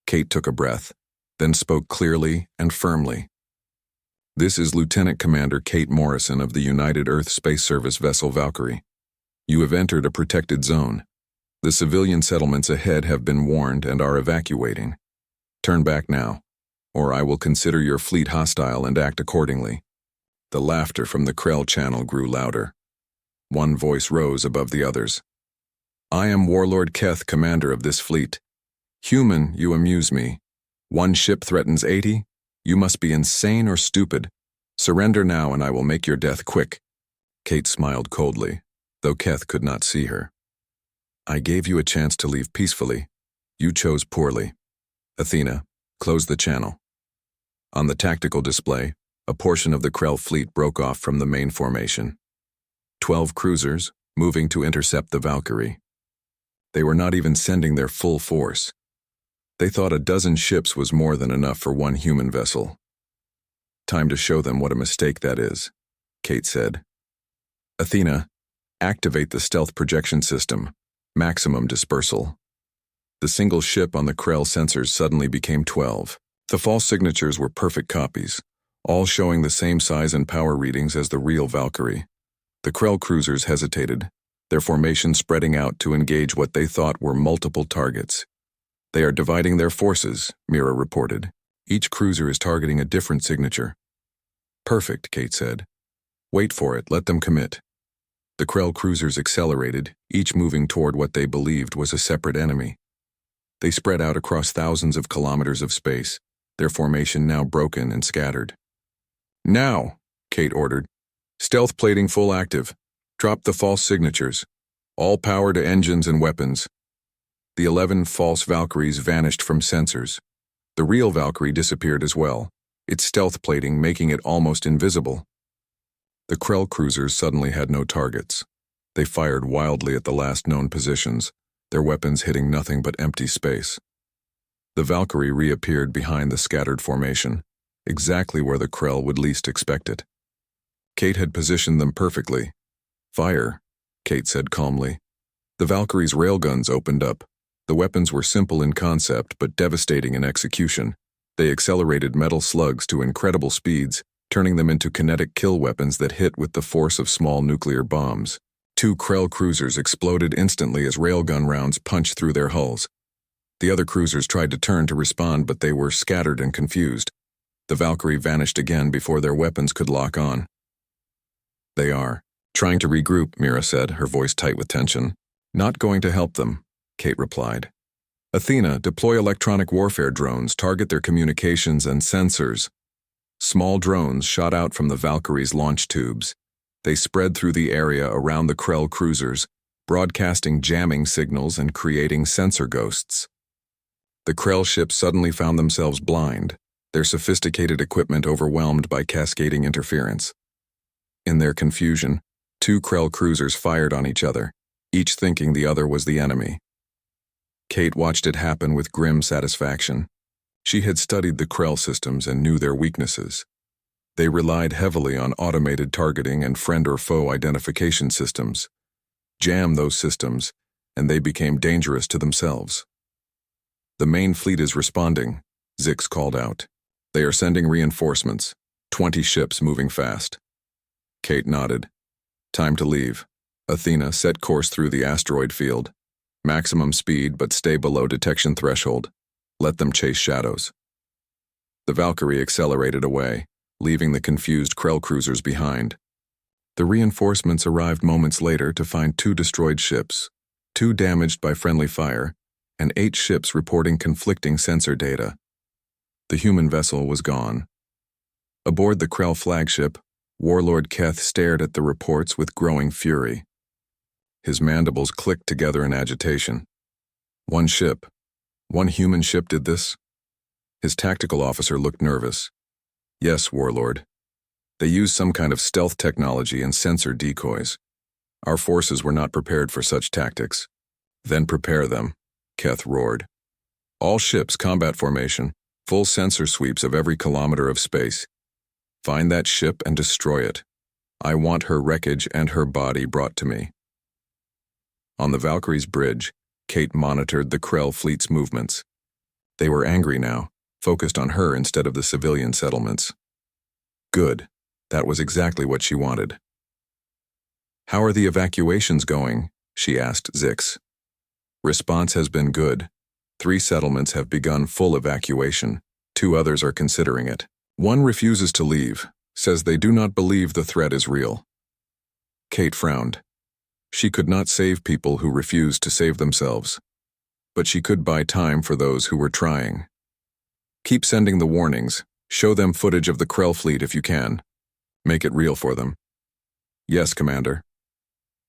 Kate took a breath, then spoke clearly and firmly. "This is Lieutenant Commander Kate Morrison of the United Earth Space Service vessel Valkyrie. You have entered a protected zone. The civilian settlements ahead have been warned and are evacuating. Turn back now, or I will consider your fleet hostile and act accordingly." The laughter from the Krell channel grew louder. One voice rose above the others. "I am Warlord Keth, commander of this fleet. Human, you amuse me. One ship threatens 80? You must be insane or stupid. Surrender now and I will make your death quick. Kate smiled coldly, though Keth could not see her. I gave you a chance to leave peacefully. You chose poorly. Athena, close the channel. On the tactical display, a portion of the Krell fleet broke off from the main formation. 12 cruisers, moving to intercept the Valkyrie. They were not even sending their full force. They thought a dozen ships was more than enough for one human vessel. Time to show them what a mistake that is, Kate said. Athena, activate the stealth projection system, maximum dispersal. The single ship on the Krell sensors suddenly became 12. The false signatures were perfect copies, all showing the same size and power readings as the real Valkyrie. The Krell cruisers hesitated, their formation spreading out to engage what they thought were multiple targets. They are dividing their forces, Mira reported. Each cruiser is targeting a different signature. Perfect, Kate said. Wait for it, let them commit. The Krell cruisers accelerated, each moving toward what they believed was a separate enemy. They spread out across thousands of kilometers of space, their formation now broken and scattered. Now, Kate ordered. Stealth plating full active. Drop the false signatures. All power to engines and weapons. The 11 false Valkyries vanished from sensors. The real Valkyrie disappeared as well, its stealth plating making it almost invisible. The Krell cruisers suddenly had no targets. They fired wildly at the last known positions, their weapons hitting nothing but empty space. The Valkyrie reappeared behind the scattered formation, exactly where the Krell would least expect it. Kate had positioned them perfectly. Fire, Kate said calmly. The Valkyrie's railguns opened up. The weapons were simple in concept but devastating in execution. They accelerated metal slugs to incredible speeds, turning them into kinetic kill weapons that hit with the force of small nuclear bombs. 2 Krell cruisers exploded instantly as railgun rounds punched through their hulls. The other cruisers tried to turn to respond, but they were scattered and confused. The Valkyrie vanished again before their weapons could lock on. They are trying to regroup, Mira said, her voice tight with tension. Not going to help them, Kate replied. Athena, deploy electronic warfare drones, target their communications and sensors. Small drones shot out from the Valkyrie's launch tubes. They spread through the area around the Krell cruisers, broadcasting jamming signals and creating sensor ghosts. The Krell ships suddenly found themselves blind, their sophisticated equipment overwhelmed by cascading interference. In their confusion, 2 Krell cruisers fired on each other, each thinking the other was the enemy. Kate watched it happen with grim satisfaction. She had studied the Krell systems and knew their weaknesses. They relied heavily on automated targeting and friend or foe identification systems. Jam those systems, and they became dangerous to themselves. The main fleet is responding, Zix called out. They are sending reinforcements, 20 ships moving fast. Kate nodded. Time to leave. Athena, set course through the asteroid field. Maximum speed, but stay below detection threshold. Let them chase shadows. The Valkyrie accelerated away, leaving the confused Krell cruisers behind. The reinforcements arrived moments later to find 2 destroyed ships, 2 damaged by friendly fire, and 8 ships reporting conflicting sensor data. The human vessel was gone. Aboard the Krell flagship, Warlord Keth stared at the reports with growing fury. His mandibles clicked together in agitation. One ship, one human ship did this? His tactical officer looked nervous. Yes, Warlord. They used some kind of stealth technology and sensor decoys. Our forces were not prepared for such tactics. Then prepare them, Keth roared. All ships, combat formation, full sensor sweeps of every kilometer of space. Find that ship and destroy it. I want her wreckage and her body brought to me. On the Valkyrie's bridge, Kate monitored the Krell fleet's movements. They were angry now, focused on her instead of the civilian settlements. Good. That was exactly what she wanted. How are the evacuations going? She asked Zix. Response has been good. 3 settlements have begun full evacuation. 2 others are considering it. 1 refuses to leave, says they do not believe the threat is real. Kate frowned. She could not save people who refused to save themselves, but she could buy time for those who were trying. Keep sending the warnings, Show them footage of the Krell fleet if you can. Make it real for them. Yes, Commander.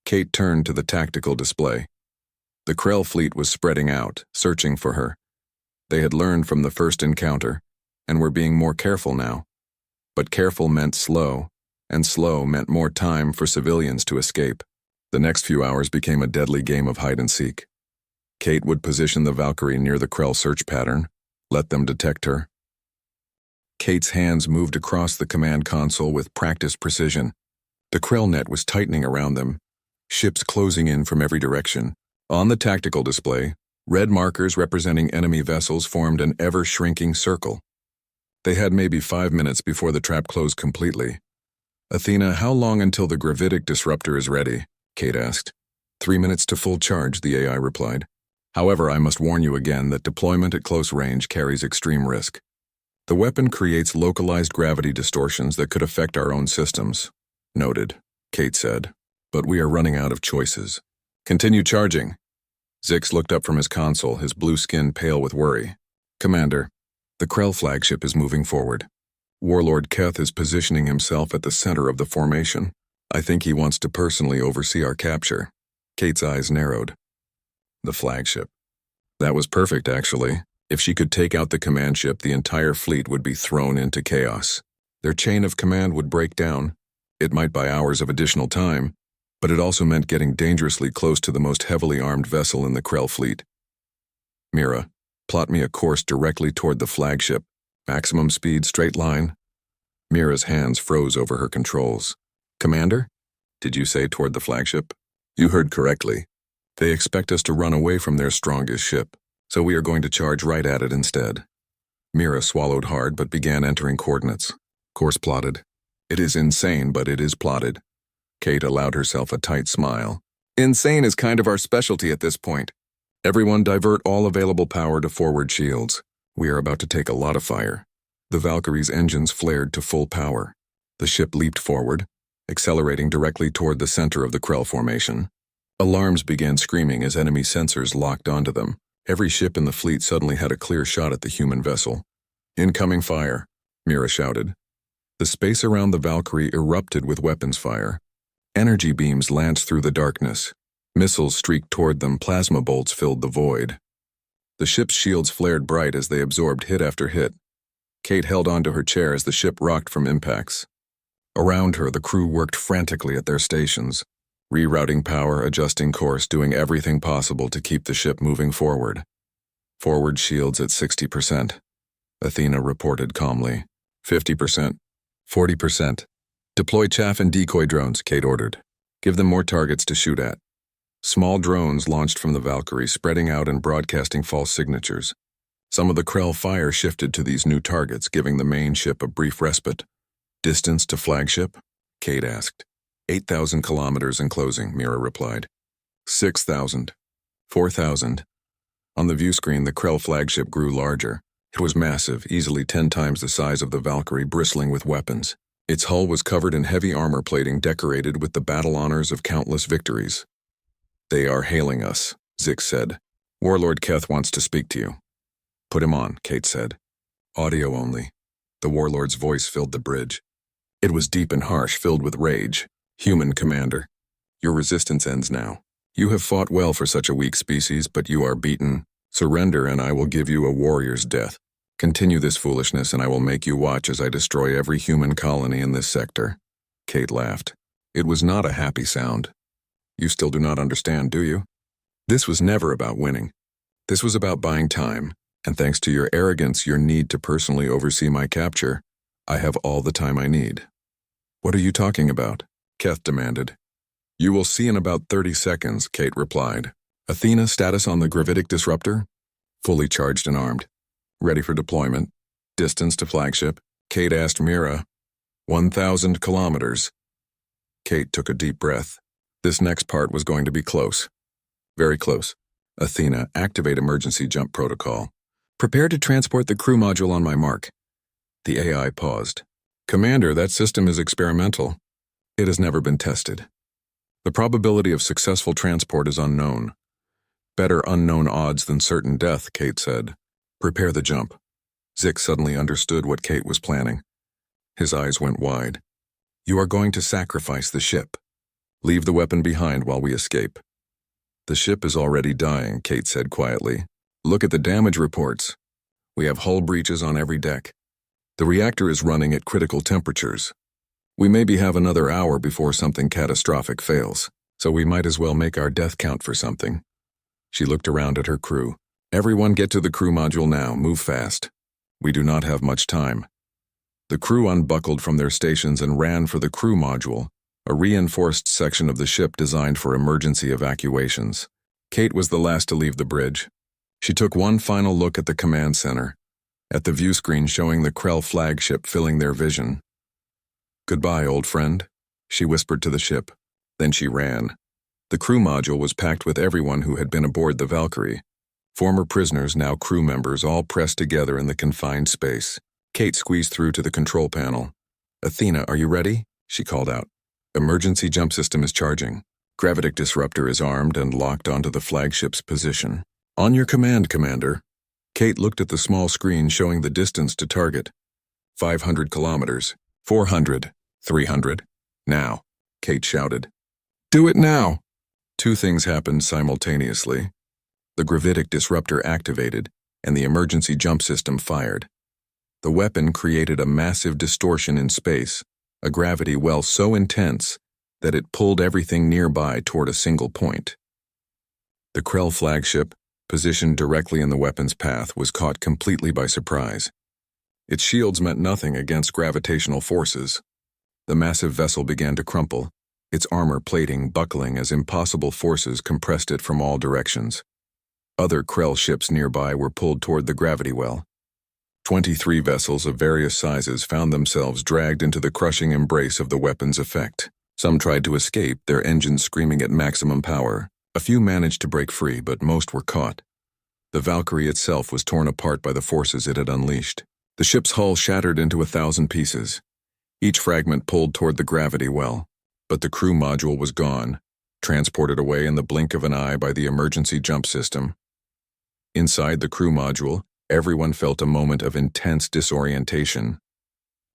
Kate turned to the tactical display. The Krell fleet was spreading out, searching for her. They had learned from the first encounter, and were being more careful now. But careful meant slow, and slow meant more time for civilians to escape. The next few hours became a deadly game of hide-and-seek. Kate would position the Valkyrie near the Krell search pattern, let them detect her. Kate's hands moved across the command console with practiced precision. The Krell net was tightening around them, ships closing in from every direction. On the tactical display, red markers representing enemy vessels formed an ever-shrinking circle. They had maybe 5 minutes before the trap closed completely. Athena, how long until the gravitic disruptor is ready? Kate asked. 3 minutes to full charge, the AI replied. However, I must warn you again that deployment at close range carries extreme risk. The weapon creates localized gravity distortions that could affect our own systems. Noted, Kate said. But we are running out of choices. Continue charging. Zix looked up from his console, his blue skin pale with worry. Commander, the Krell flagship is moving forward. Warlord Keth is positioning himself at the center of the formation. I think he wants to personally oversee our capture. Kate's eyes narrowed. The flagship. That was perfect, actually. If she could take out the command ship, the entire fleet would be thrown into chaos. Their chain of command would break down. It might buy hours of additional time, but it also meant getting dangerously close to the most heavily armed vessel in the Krell fleet. Mira, plot me a course directly toward the flagship. Maximum speed, straight line. Mira's hands froze over her controls. Commander? Did you say toward the flagship? You heard correctly. They expect us to run away from their strongest ship, so we are going to charge right at it instead. Mira swallowed hard but began entering coordinates. Course plotted. It is insane, but it is plotted. Kate allowed herself a tight smile. Insane is kind of our specialty at this point. Everyone divert all available power to forward shields. We are about to take a lot of fire. The Valkyrie's engines flared to full power. The ship leaped forward, accelerating directly toward the center of the Krell formation. Alarms began screaming as enemy sensors locked onto them. Every ship in the fleet suddenly had a clear shot at the human vessel. Incoming fire, Mira shouted. The space around the Valkyrie erupted with weapons fire. Energy beams lanced through the darkness. Missiles streaked toward them, plasma bolts filled the void. The ship's shields flared bright as they absorbed hit after hit. Kate held onto her chair as the ship rocked from impacts. Around her, the crew worked frantically at their stations, rerouting power, adjusting course, doing everything possible to keep the ship moving forward. Forward shields at 60%. Athena reported calmly. 50%. 40%. Deploy chaff and decoy drones, Kate ordered. Give them more targets to shoot at. Small drones launched from the Valkyrie, spreading out and broadcasting false signatures. Some of the Krell fire shifted to these new targets, giving the main ship a brief respite. Distance to flagship? Kate asked. 8,000 kilometers in closing, Mira replied. 6,000. 4,000. On the view screen, the Krell flagship grew larger. It was massive, easily 10 times the size of the Valkyrie, bristling with weapons. Its hull was covered in heavy armor plating decorated with the battle honors of countless victories. They are hailing us, Zix said. Warlord Keth wants to speak to you. Put him on, Kate said. Audio only. The warlord's voice filled the bridge. It was deep and harsh, filled with rage. Human commander. Your resistance ends now. You have fought well for such a weak species, but you are beaten. Surrender and I will give you a warrior's death. Continue this foolishness and I will make you watch as I destroy every human colony in this sector. Kate laughed. It was not a happy sound. You still do not understand, do you? This was never about winning. This was about buying time, and thanks to your arrogance, your need to personally oversee my capture, I have all the time I need. What are you talking about? Keth demanded. You will see in about 30 seconds, Kate replied. Athena, status on the gravitic disruptor? Fully charged and armed. Ready for deployment. Distance to flagship? Kate asked Mira. 1,000 kilometers. Kate took a deep breath. This next part was going to be close. Very close. Athena, activate emergency jump protocol. Prepare to transport the crew module on my mark. The AI paused. Commander, that system is experimental. It has never been tested. The probability of successful transport is unknown. Better unknown odds than certain death, Kate said. Prepare the jump. Zick suddenly understood what Kate was planning. His eyes went wide. You are going to sacrifice the ship. Leave the weapon behind while we escape. The ship is already dying, Kate said quietly. Look at the damage reports. We have hull breaches on every deck. The reactor is running at critical temperatures. We maybe have another hour before something catastrophic fails, so we might as well make our death count for something. She looked around at her crew. Everyone get to the crew module now, move fast. We do not have much time. The crew unbuckled from their stations and ran for the crew module, a reinforced section of the ship designed for emergency evacuations. Kate was the last to leave the bridge. She took one final look at the command center, at the view screen showing the Krell flagship filling their vision. Goodbye, old friend, she whispered to the ship. Then she ran. The crew module was packed with everyone who had been aboard the Valkyrie. Former prisoners, now crew members, all pressed together in the confined space. Kate squeezed through to the control panel. Athena, are you ready? She called out. Emergency jump system is charging. Gravitic disruptor is armed and locked onto the flagship's position. On your command, Commander. Kate looked at the small screen showing the distance to target. 500 kilometers. 400. 300. Now, Kate shouted. Do it now! Two things happened simultaneously. The gravitic disruptor activated, and the emergency jump system fired. The weapon created a massive distortion in space, a gravity well so intense that it pulled everything nearby toward a single point. The Krell flagship, positioned directly in the weapon's path, was caught completely by surprise. Its shields meant nothing against gravitational forces. The massive vessel began to crumple, its armor plating buckling as impossible forces compressed it from all directions. Other Krell ships nearby were pulled toward the gravity well. 23 vessels of various sizes found themselves dragged into the crushing embrace of the weapon's effect. Some tried to escape, their engines screaming at maximum power. A few managed to break free, but most were caught. The Valkyrie itself was torn apart by the forces it had unleashed. The ship's hull shattered into 1,000 pieces. Each fragment pulled toward the gravity well, but the crew module was gone, transported away in the blink of an eye by the emergency jump system. Inside the crew module, everyone felt a moment of intense disorientation.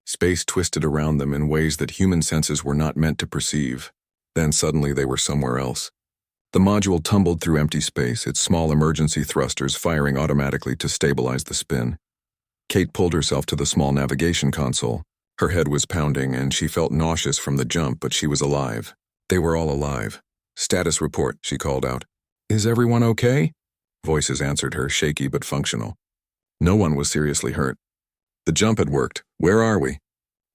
Space twisted around them in ways that human senses were not meant to perceive. Then suddenly they were somewhere else. The module tumbled through empty space, its small emergency thrusters firing automatically to stabilize the spin. Kate pulled herself to the small navigation console. Her head was pounding, and she felt nauseous from the jump, but she was alive. They were all alive. Status report, she called out. Is everyone okay? Voices answered her, shaky but functional. No one was seriously hurt. The jump had worked. Where are we?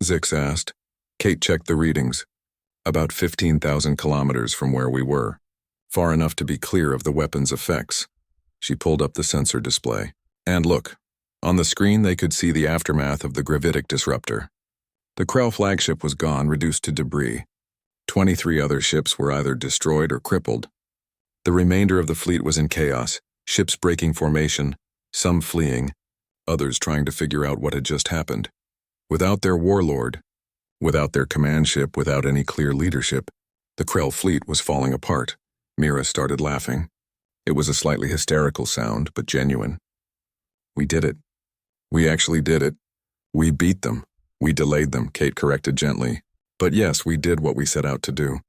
Zix asked. Kate checked the readings. About 15,000 kilometers from where we were. Far enough to be clear of the weapon's effects. She pulled up the sensor display. And look, on the screen they could see the aftermath of the gravitic disruptor. The Krell flagship was gone, reduced to debris. 23 other ships were either destroyed or crippled. The remainder of the fleet was in chaos, ships breaking formation, some fleeing, others trying to figure out what had just happened. Without their warlord, without their command ship, without any clear leadership, the Krell fleet was falling apart. Mira started laughing. It was a slightly hysterical sound, but genuine. We did it. We actually did it. We beat them. We delayed them, Kate corrected gently. But yes, we did what we set out to do.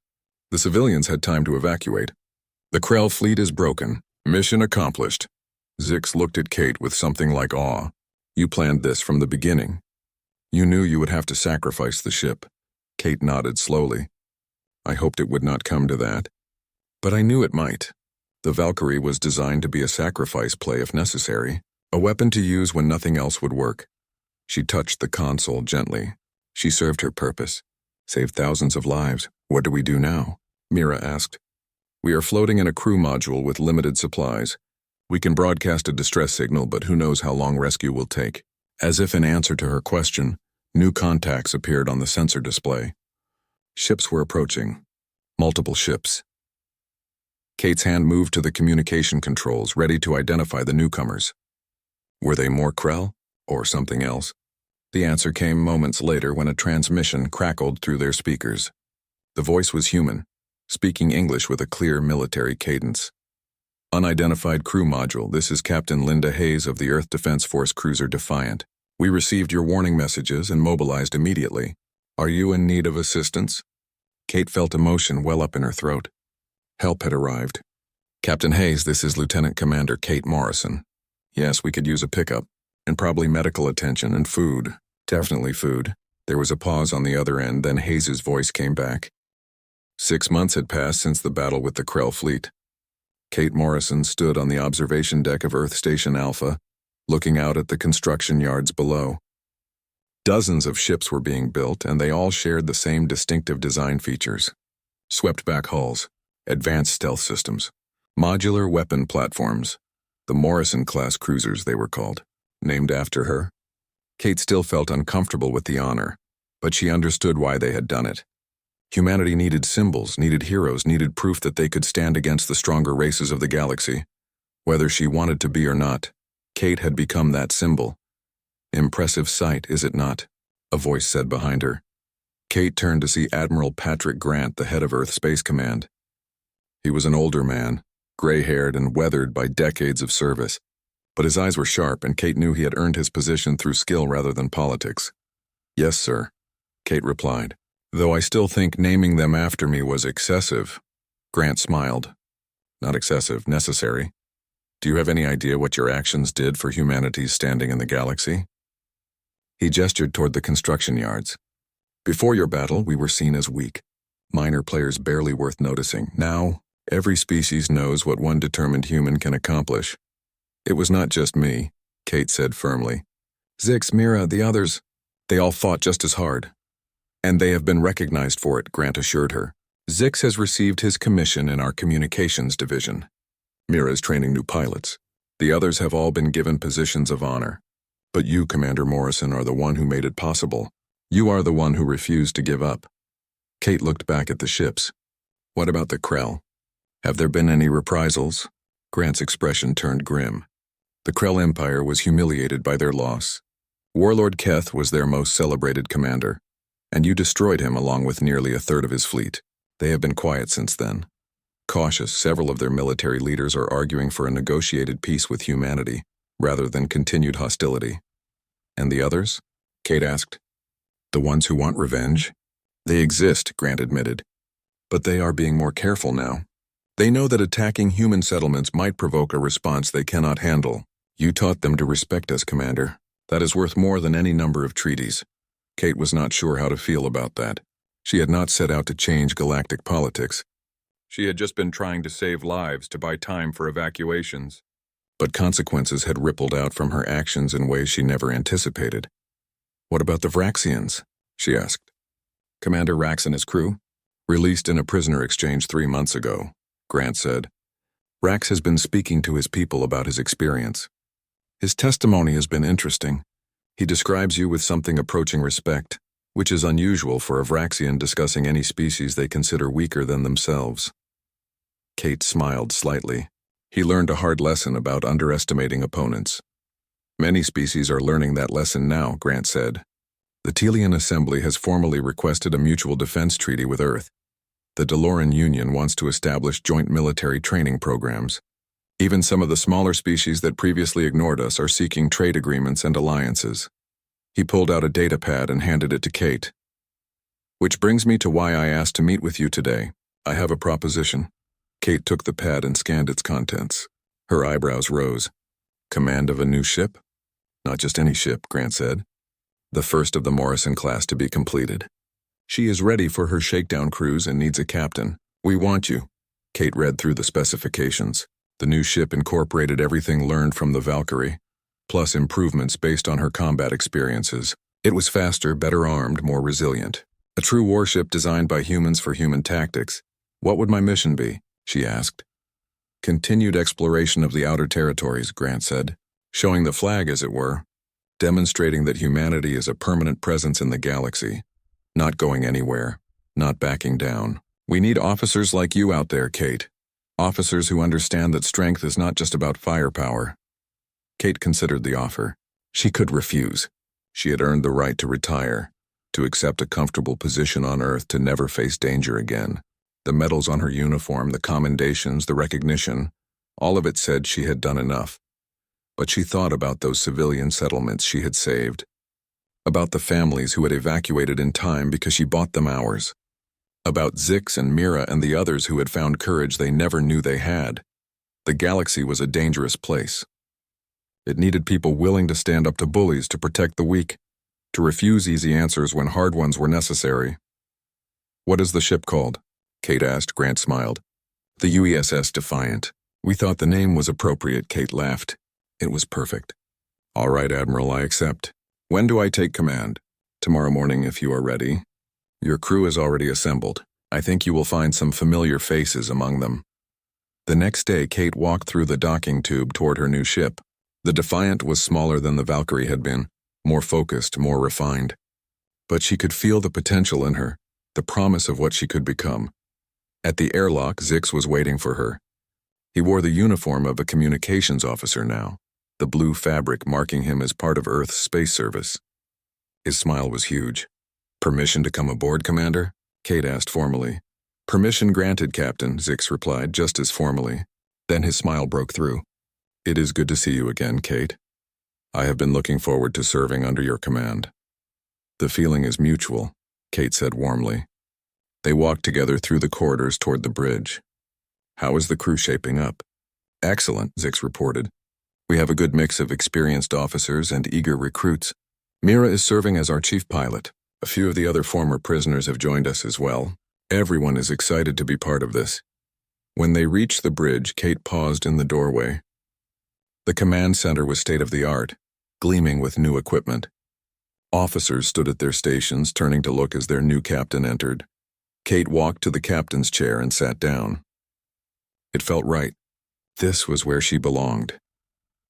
The civilians had time to evacuate. The Krell fleet is broken. Mission accomplished. Zix looked at Kate with something like awe. You planned this from the beginning. You knew you would have to sacrifice the ship. Kate nodded slowly. I hoped it would not come to that. But I knew it might. The Valkyrie was designed to be a sacrifice play if necessary, a weapon to use when nothing else would work. She touched the console gently. She served her purpose. Saved thousands of lives. What do we do now? Mira asked. We are floating in a crew module with limited supplies. We can broadcast a distress signal, but who knows how long rescue will take. As if in answer to her question, new contacts appeared on the sensor display. Ships were approaching. Multiple ships. Kate's hand moved to the communication controls, ready to identify the newcomers. Were they more Krell, or something else? The answer came moments later when a transmission crackled through their speakers. The voice was human, speaking English with a clear military cadence. Unidentified crew module, this is Captain Linda Hayes of the Earth Defense Force cruiser Defiant. We received your warning messages and mobilized immediately. Are you in need of assistance? Kate felt emotion well up in her throat. Help had arrived. Captain Hayes, this is Lieutenant Commander Kate Morrison. Yes, we could use a pickup, and probably medical attention and food. Definitely food. There was a pause on the other end, then Hayes's voice came back. 6 months had passed since the battle with the Krell fleet. Kate Morrison stood on the observation deck of Earth Station Alpha, looking out at the construction yards below. Dozens of ships were being built, and they all shared the same distinctive design features. Swept-back hulls, advanced stealth systems, modular weapon platforms. The Morrison-class cruisers, they were called, named after her. Kate still felt uncomfortable with the honor, but she understood why they had done it. Humanity needed symbols, needed heroes, needed proof that they could stand against the stronger races of the galaxy. Whether she wanted to be or not, Kate had become that symbol. Impressive sight, is it not? A voice said behind her. Kate turned to see Admiral Patrick Grant, the head of Earth Space Command. He was an older man, gray-haired and weathered by decades of service, but his eyes were sharp, and Kate knew he had earned his position through skill rather than politics. Yes, sir, Kate replied. Though I still think naming them after me was excessive. Grant smiled. Not excessive, necessary. Do you have any idea what your actions did for humanity's standing in the galaxy? He gestured toward the construction yards. Before your battle, we were seen as weak. Minor players barely worth noticing. Now, every species knows what one determined human can accomplish. It was not just me, Kate said firmly. Zix, Mira, the others, they all fought just as hard. And they have been recognized for it, Grant assured her. Zix has received his commission in our communications division. Mira is training new pilots. The others have all been given positions of honor. But you, Commander Morrison, are the one who made it possible. You are the one who refused to give up. Kate looked back at the ships. What about the Krell? Have there been any reprisals? Grant's expression turned grim. The Krell Empire was humiliated by their loss. Warlord Keth was their most celebrated commander, and you destroyed him along with nearly a third of his fleet. They have been quiet since then. Cautious, several of their military leaders are arguing for a negotiated peace with humanity, rather than continued hostility. And the others? Kate asked. The ones who want revenge? They exist, Grant admitted. But they are being more careful now. They know that attacking human settlements might provoke a response they cannot handle. You taught them to respect us, Commander. That is worth more than any number of treaties. Kate was not sure how to feel about that. She had not set out to change galactic politics. She had just been trying to save lives to buy time for evacuations. But consequences had rippled out from her actions in ways she never anticipated. What about the Vraxians? She asked. Commander Rax and his crew? Released in a prisoner exchange 3 months ago, Grant said. Rax has been speaking to his people about his experience. His testimony has been interesting. He describes you with something approaching respect, which is unusual for a Vraxian discussing any species they consider weaker than themselves. Kate smiled slightly. He learned a hard lesson about underestimating opponents. Many species are learning that lesson now, Grant said. The Telian Assembly has formally requested a mutual defense treaty with Earth. The Deloran Union wants to establish joint military training programs. Even some of the smaller species that previously ignored us are seeking trade agreements and alliances. He pulled out a data pad and handed it to Kate. Which brings me to why I asked to meet with you today. I have a proposition. Kate took the pad and scanned its contents. Her eyebrows rose. Command of a new ship? Not just any ship, Grant said. The first of the Morrison class to be completed. She is ready for her shakedown cruise and needs a captain. We want you. Kate read through the specifications. The new ship incorporated everything learned from the Valkyrie, plus improvements based on her combat experiences. It was faster, better armed, more resilient. A true warship designed by humans for human tactics. What would my mission be? She asked. Continued exploration of the outer territories, Grant said. Showing the flag, as it were. Demonstrating that humanity is a permanent presence in the galaxy. Not going anywhere. Not backing down. We need officers like you out there, Kate. Officers who understand that strength is not just about firepower. Kate considered the offer. She could refuse. She had earned the right to retire, to accept a comfortable position on Earth, to never face danger again. The medals on her uniform, the commendations, the recognition, All of it said she had done enough. But she thought about those civilian settlements she had saved, about the families who had evacuated in time because she bought them hours, about Zix and Mira and the others who had found courage they never knew they had. The galaxy was a dangerous place. It needed people willing to stand up to bullies to protect the weak, to refuse easy answers when hard ones were necessary. "What is the ship called?" Kate asked. Grant smiled. "The UESS Defiant." "We thought the name was appropriate," Kate laughed. It was perfect. "All right, Admiral, I accept. When do I take command?" "Tomorrow morning, if you are ready. Your crew is already assembled. I think you will find some familiar faces among them." The next day, Kate walked through the docking tube toward her new ship. The Defiant was smaller than the Valkyrie had been, more focused, more refined. But she could feel the potential in her, the promise of what she could become. At the airlock, Zix was waiting for her. He wore the uniform of a communications officer now, the blue fabric marking him as part of Earth's space service. His smile was huge. "Permission to come aboard, Commander?" Kate asked formally. "Permission granted, Captain," Zix replied just as formally. Then his smile broke through. "It is good to see you again, Kate. I have been looking forward to serving under your command." "The feeling is mutual," Kate said warmly. They walked together through the corridors toward the bridge. "How is the crew shaping up?" "Excellent," Zix reported. "We have a good mix of experienced officers and eager recruits. Mira is serving as our chief pilot. A few of the other former prisoners have joined us as well. Everyone is excited to be part of this." When they reached the bridge, Kate paused in the doorway. The command center was state-of-the-art, gleaming with new equipment. Officers stood at their stations, turning to look as their new captain entered. Kate walked to the captain's chair and sat down. It felt right. This was where she belonged.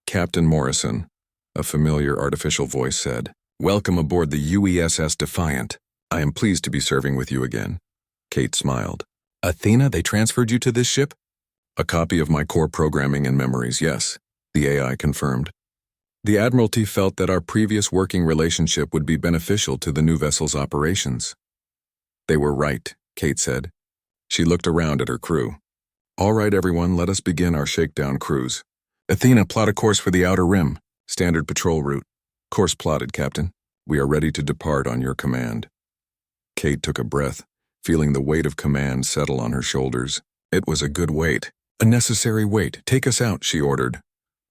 "Captain Morrison," a familiar artificial voice said, "welcome aboard the UESS Defiant. I am pleased to be serving with you again." Kate smiled. "Athena, they transferred you to this ship?" "A copy of my core programming and memories, yes," the AI confirmed. "The Admiralty felt that our previous working relationship would be beneficial to the new vessel's operations." "They were right," Kate said. She looked around at her crew. "All right, everyone, let us begin our shakedown cruise. Athena, plot a course for the Outer Rim. Standard patrol route." "Course plotted, Captain. We are ready to depart on your command." Kate took a breath, feeling the weight of command settle on her shoulders. It was a good weight, a necessary weight. "Take us out," she ordered.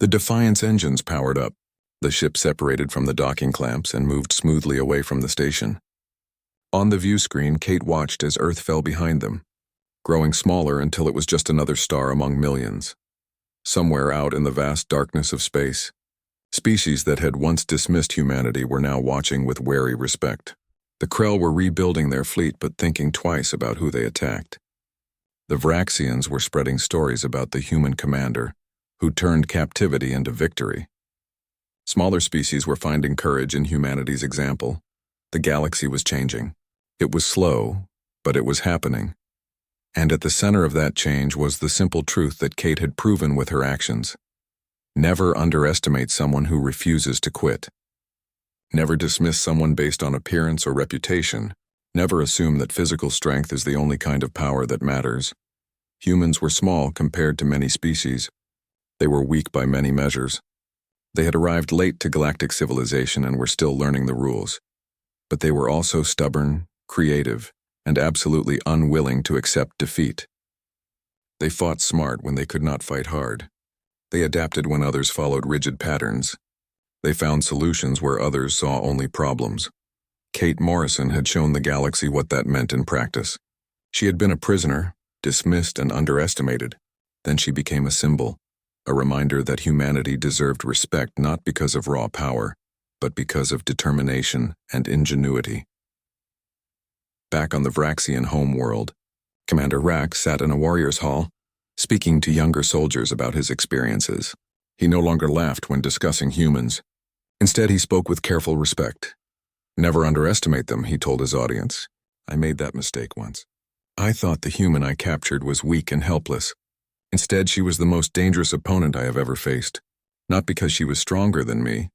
The Defiant's engines powered up. The ship separated from the docking clamps and moved smoothly away from the station. On the view screen, Kate watched as Earth fell behind them, growing smaller until it was just another star among millions. Somewhere out in the vast darkness of space, species that had once dismissed humanity were now watching with wary respect. The Krell were rebuilding their fleet but thinking twice about who they attacked. The Vraxians were spreading stories about the human commander, who turned captivity into victory. Smaller species were finding courage in humanity's example. The galaxy was changing. It was slow, but it was happening. And at the center of that change was the simple truth that Kate had proven with her actions. Never underestimate someone who refuses to quit. Never dismiss someone based on appearance or reputation. Never assume that physical strength is the only kind of power that matters. Humans were small compared to many species. They were weak by many measures. They had arrived late to galactic civilization and were still learning the rules. But they were also stubborn, creative, and absolutely unwilling to accept defeat. They fought smart when they could not fight hard. They adapted when others followed rigid patterns. They found solutions where others saw only problems. Kate Morrison had shown the galaxy what that meant in practice. She had been a prisoner, dismissed and underestimated. Then she became a symbol, a reminder that humanity deserved respect not because of raw power, but because of determination and ingenuity. Back on the Vraxian homeworld, Commander Rack sat in a warrior's hall, speaking to younger soldiers about his experiences. He no longer laughed when discussing humans. Instead, he spoke with careful respect. "Never underestimate them," he told his audience. "I made that mistake once. I thought the human I captured was weak and helpless. Instead, she was the most dangerous opponent I have ever faced. Not because she was stronger than me,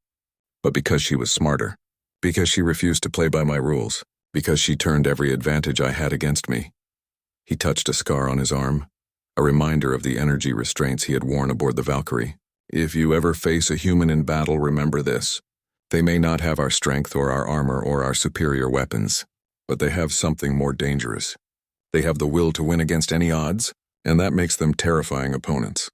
but because she was smarter. Because she refused to play by my rules. Because she turned every advantage I had against me." He touched a scar on his arm. a reminder of the energy restraints he had worn aboard the Valkyrie. If you ever face a human in battle, remember this. They may not have our strength or our armor or our superior weapons, but they have something more dangerous. They have the will to win against any odds, and that makes them terrifying opponents.